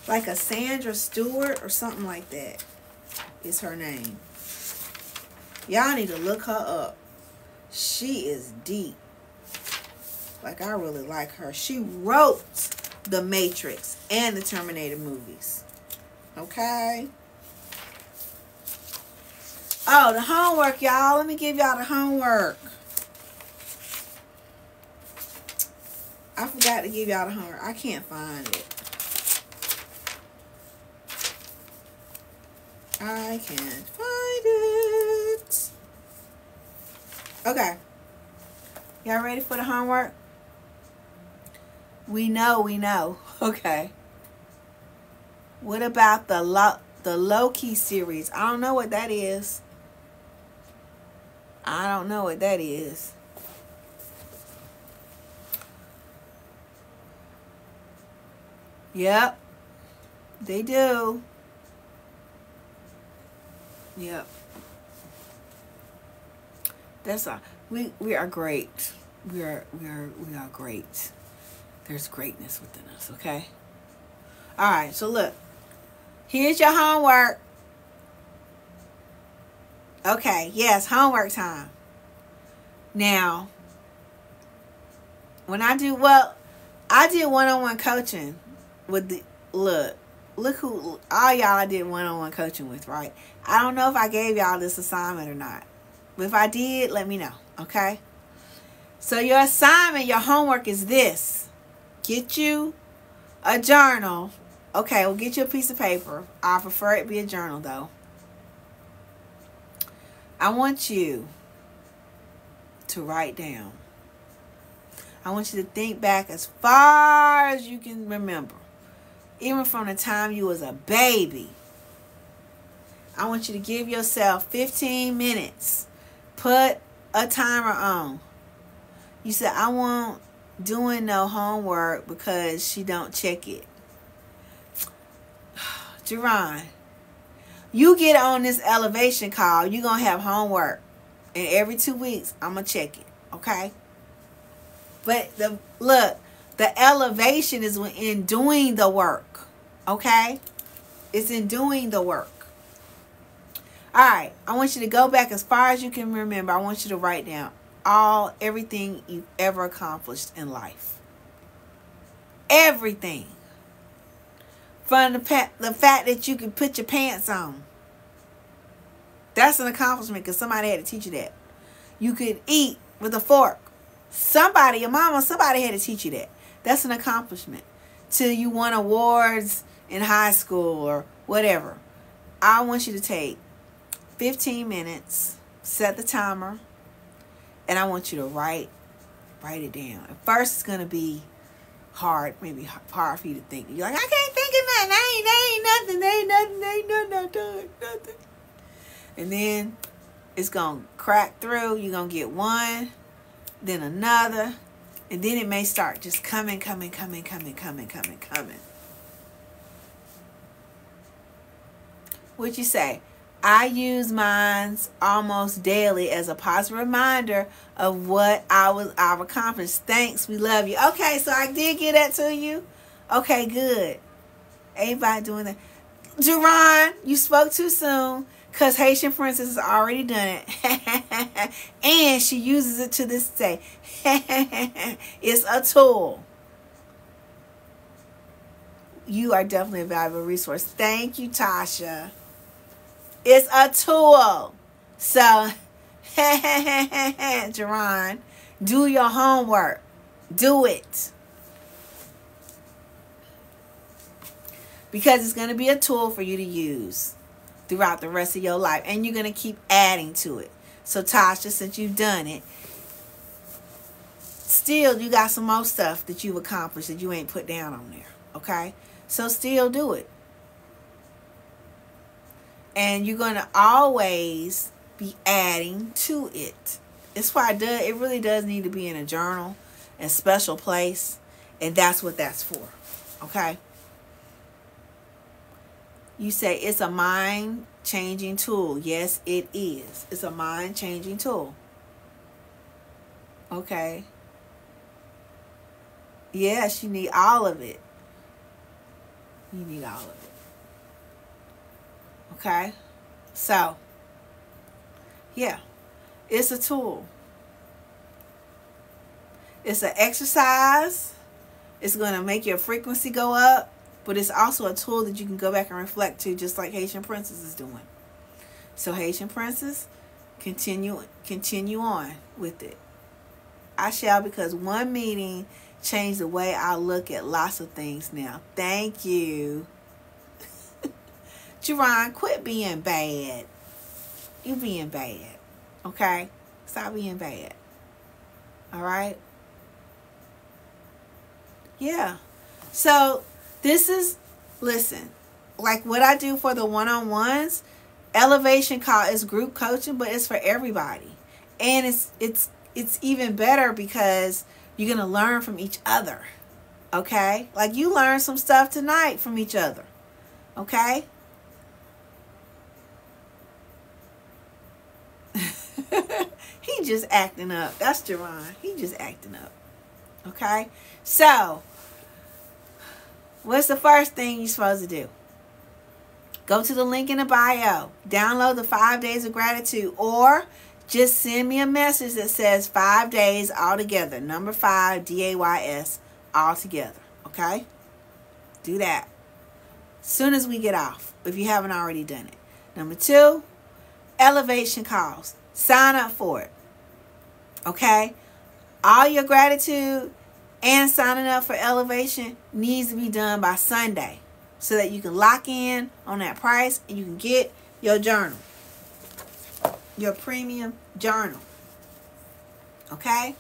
Like a Sandra Stewart or something like that is her name. Y'all need to look her up. She is deep. Like, I really like her. She wrote The Matrix and the Terminator movies. Okay? Oh, the homework, y'all. Let me give y'all the homework. I forgot to give y'all the homework. I can't find it. I can't find it. Okay. Y'all ready for the homework? We know. Okay. What about the Loki series? I don't know what that is. Yep. They do. Yep. That's all. We are great. We are great. There's greatness within us, okay? All right, so look. Here's your homework. Okay, yes, homework time. Now, when I did one-on-one coaching with the look who all y'all I did one-on-one coaching with, right? I don't know if I gave y'all this assignment or not. But if I did, let me know, okay? So your assignment, your homework is this. Get you a journal. Okay, well, get you a piece of paper. I prefer it be a journal, though. I want you to write down. I want you to think back as far as you can remember. Even from the time you was a baby. I want you to give yourself 15 minutes. Put a timer on. You said, I won't doing no homework because she don't check it. Jerron, you get on this elevation call, you're going to have homework. And every 2 weeks, I'm going to check it. Okay? But the elevation is in doing the work. Okay? It's in doing the work. Alright, I want you to go back as far as you can remember. I want you to write down everything you've ever accomplished in life. Everything. From the fact that you can put your pants on. That's an accomplishment because somebody had to teach you that. You could eat with a fork. Your mama, somebody had to teach you that. That's an accomplishment. Till you won awards in high school or whatever. I want you to take 15 minutes, set the timer, and I want you to write it down. At first, it's going to be hard, maybe hard for you to think. You're like, I can't think of nothing. Nothing. And then it's going to crack through. You're going to get one, then another, and then it may start just coming. What'd you say? I use mine almost daily as a positive reminder of what I've accomplished. Thanks, we love you. Okay, so I did get that to you. Okay, good. Everybody doing that. Jerron, you spoke too soon because Haitian Princess has already done it. And she uses it to this day. It's a tool. You are definitely a valuable resource. Thank you, Tasha. It's a tool. So, Jerron, do your homework. Do it. Because it's going to be a tool for you to use throughout the rest of your life. And you're going to keep adding to it. So, Tasha, since you've done it, still you got some more stuff that you've accomplished that you ain't put down on there. Okay? So, still do it. And you're going to always be adding to it. It's why it really does need to be in a journal, a special place. And that's what that's for. Okay? You say it's a mind-changing tool. Yes, it is. It's a mind-changing tool. Okay? Yes, you need all of it. You need all of it. Okay? So, yeah. It's a tool. It's an exercise. It's going to make your frequency go up. But it's also a tool that you can go back and reflect to, just like Haitian Princess is doing. So, Haitian Princess, continue on with it. I shall, because one meeting changed the way I look at lots of things now. Thank you. Jerron, quit being bad. You being bad. Okay? Stop being bad. Alright? Yeah. So, this is, listen, like what I do for the one-on-ones, elevation call is group coaching, but it's for everybody. And it's even better because you're going to learn from each other. Okay? Like you learned some stuff tonight from each other. Okay? He just acting up. That's Jerron. He just acting up. Okay? So, what's the first thing you're supposed to do? Go to the link in the bio. Download the 5 days of gratitude. Or just send me a message that says 5 days all together. Number 5, DAYS, all together. Okay? Do that. Soon as we get off. If you haven't already done it. Number 2, elevation calls. Sign up for it. Okay? All your gratitude and signing up for elevation needs to be done by Sunday so that you can lock in on that price and you can get your journal, your premium journal. Okay?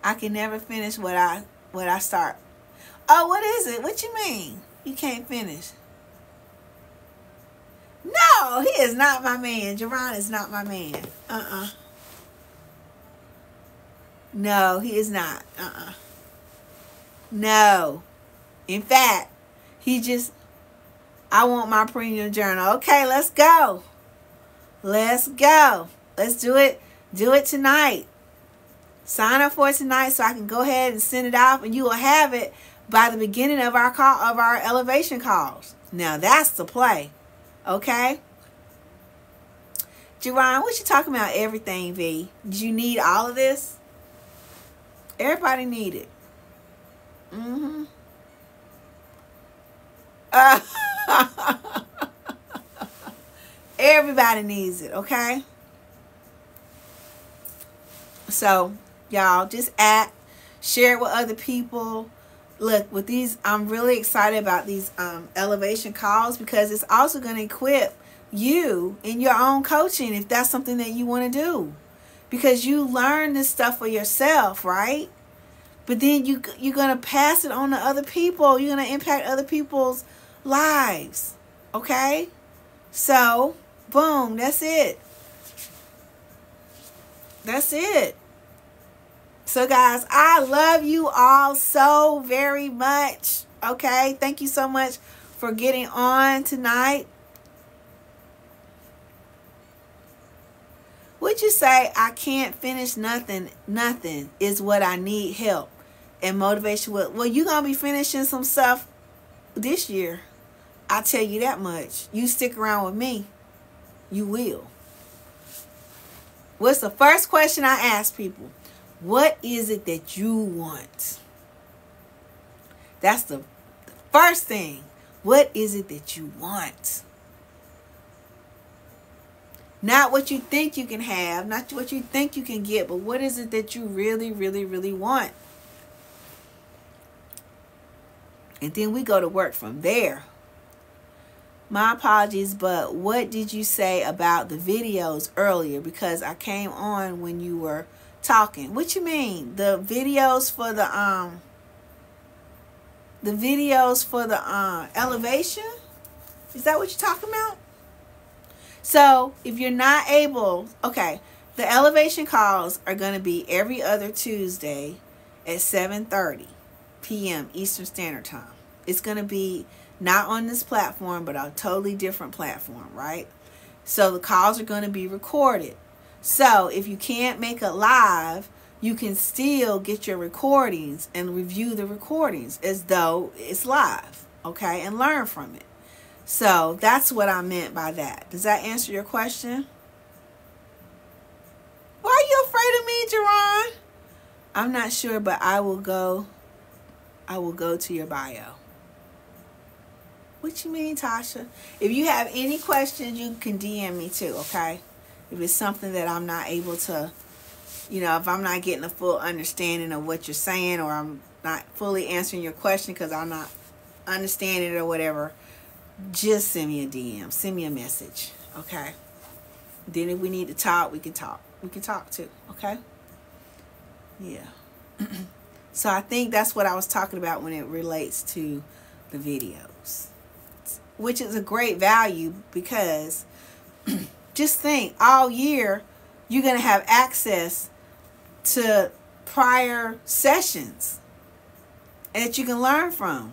I can never finish what I start. Oh, what is it? What you mean? You can't finish? No, he is not my man. Jerron is not my man. No, he is not. No. In fact, I want my premium journal. Okay, let's go. Let's go. Let's do it. Do it tonight. Sign up for it tonight so I can go ahead and send it off, and you will have it by the beginning of our elevation calls. Now that's the play. Okay? Jerron, what you talking about everything, V? Did you need all of this? Everybody need it. Everybody needs it, okay? So, y'all, just share it with other people. look, with these, I'm really excited about these elevation calls, because it's also going to equip you in your own coaching if that's something that you want to do, because you learn this stuff for yourself, right? But then you're going to pass it on to other people. You're going to impact other people's lives. Okay? So, boom, that's it. That's it. So, guys, I love you all so very much. Okay? Thank you so much for getting on tonight. Would you say I can't finish nothing? Nothing is what I need help and motivation with. Well, you're going to be finishing some stuff this year. I'll tell you that much. You stick around with me, you will. What's the first question I ask people? What is it that you want? That's the first thing. What is it that you want? Not what you think you can have, not what you think you can get, but what is it that you really, really, really want? And then we go to work from there. My apologies, but what did you say about the videos earlier? Because I came on when you were talking. What you mean? The videos for the elevation? Is that what you're talking about? So if you're not able, okay, the elevation calls are going to be every other Tuesday at 7:30 p.m. Eastern Standard Time. It's going to be not on this platform, but a totally different platform, right? So the calls are going to be recorded. So if you can't make it live, you can still get your recordings and review the recordings as though it's live, okay, and learn from it. So that's what I meant by that. Does that answer your question? Why are you afraid of me, Jerron? I'm not sure, but I will go to your bio. What you mean, Tasha? If you have any questions, you can DM me too, okay? If it's something that I'm not able to, if I'm not getting a full understanding of what you're saying, or I'm not fully answering your question because I'm not understanding it or whatever, just send me a DM. Send me a message, okay? Then if we need to talk, we can talk. We can talk too, okay? Yeah. So I think that's what I was talking about when it relates to the videos, which is a great value, because just think, all year you're going to have access to prior sessions that you can learn from.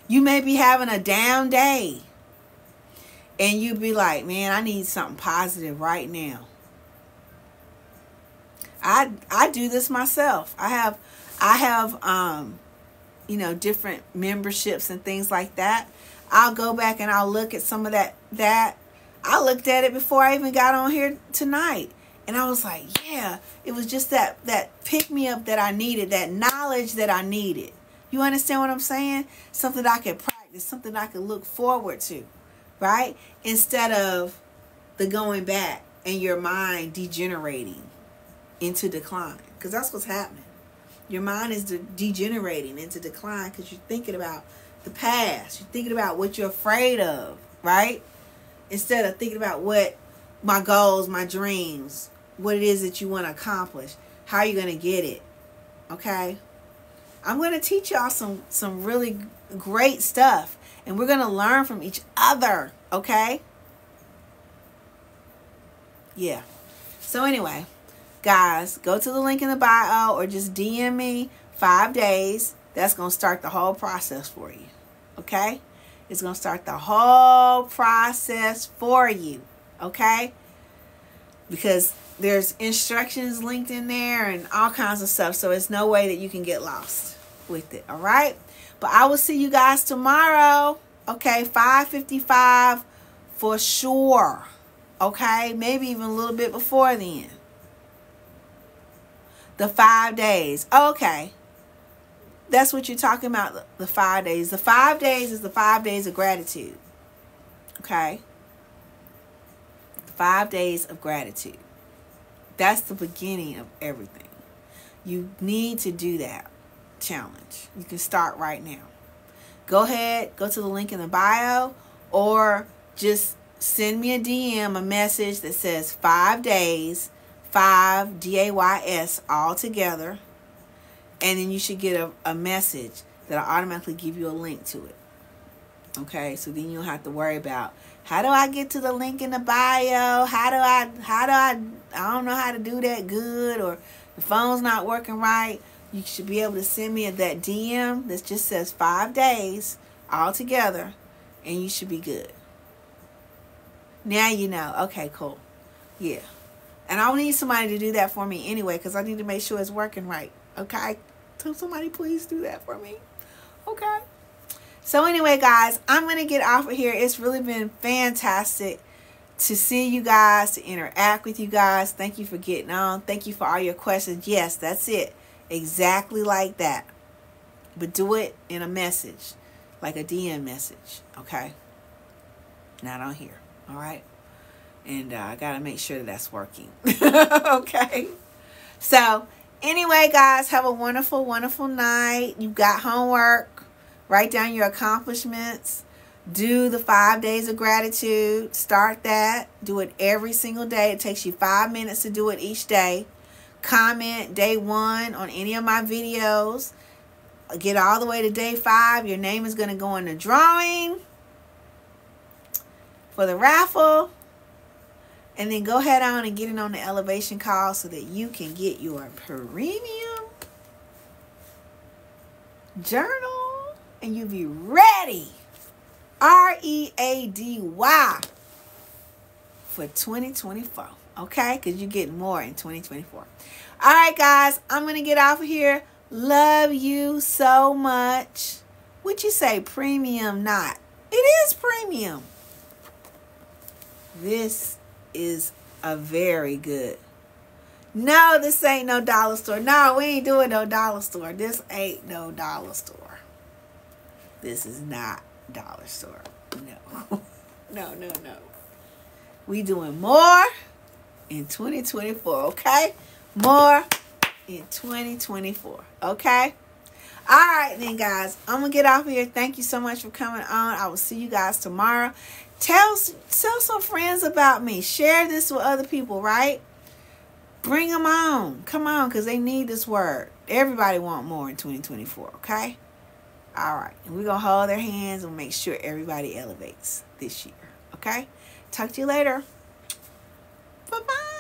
You may be having a down day and you'd be like, man, I need something positive right now. I do this myself. I have different memberships and things like that. I'll go back and I'll look at some of that. I looked at it before I even got on here tonight. And I was like, yeah, it was just that pick me up that I needed, that knowledge that I needed. You understand what I'm saying? Something I could practice, something I could look forward to, right? Instead of the going back and your mind degenerating into decline. Because that's what's happening. Your mind is degenerating into decline because you're thinking about the past. You're thinking about what you're afraid of, right? Instead of thinking about what my goals, my dreams, what it is that you want to accomplish, how you're going to get it, okay? I'm going to teach y'all some really great stuff, and we're going to learn from each other, okay? Yeah. So anyway, guys, go to the link in the bio or just DM me 5 days. That's going to start the whole process for you, okay? It's going to start the whole process for you, okay? Because there's instructions linked in there and all kinds of stuff. So it's no way that you can get lost with it, all right? But I will see you guys tomorrow, okay? 5:55 for sure, okay? Maybe even a little bit before then. The 5 days, okay. That's what you're talking about, the 5 days. The 5 days is the 5 days of gratitude, okay? 5 days of gratitude. That's the beginning of everything. You need to do that challenge. You can start right now. Go ahead, go to the link in the bio, or just send me a DM, a message that says 5 days, 5 DAYS all together, and then you should get a message that'll automatically give you a link to it. Okay, so then you don't have to worry about, how do I get to the link in the bio? I don't know how to do that good, or the phone's not working right. You should be able to send me that DM that just says 5 days all together, and you should be good. Now you know. Okay, cool. Yeah. And I'll need somebody to do that for me anyway, because I need to make sure it's working right. Okay? So somebody please do that for me. Okay? So anyway, guys, I'm going to get off of here. It's really been fantastic to see you guys, to interact with you guys. Thank you for getting on. Thank you for all your questions. Yes, that's it. Exactly like that. But do it in a message, like a DM message. Okay? Not on here. All right? And I got to make sure that that's working. Okay? So, anyway, guys, have a wonderful, wonderful night. You got homework. Write down your accomplishments. Do the 5 days of gratitude. Start that. Do it every single day. It takes you 5 minutes to do it each day. Comment day 1 on any of my videos. Get all the way to day 5. Your name is going to go in the drawing for the raffle. And then go ahead on and get it on the elevation call so that you can get your premium journal and you'll be ready. READY for 2024. Okay? Because you get more in 2024. All right, guys. I'm going to get off of here. Love you so much. What you say? Premium not. It is premium. This is a very good. No, this ain't no dollar store. No, we ain't doing no dollar store. This ain't no dollar store. This is not dollar store. No. No. We doing more in 2024, okay? More in 2024, okay? All right, then, guys. I'm going to get off here. Thank you so much for coming on. I will see you guys tomorrow. Tell some friends about me. Share this with other people, right? Bring them on. Come on, because they need this word. Everybody want more in 2024, okay? All right. And we're going to hold their hands and make sure everybody elevates this year, okay? Talk to you later. Bye-bye.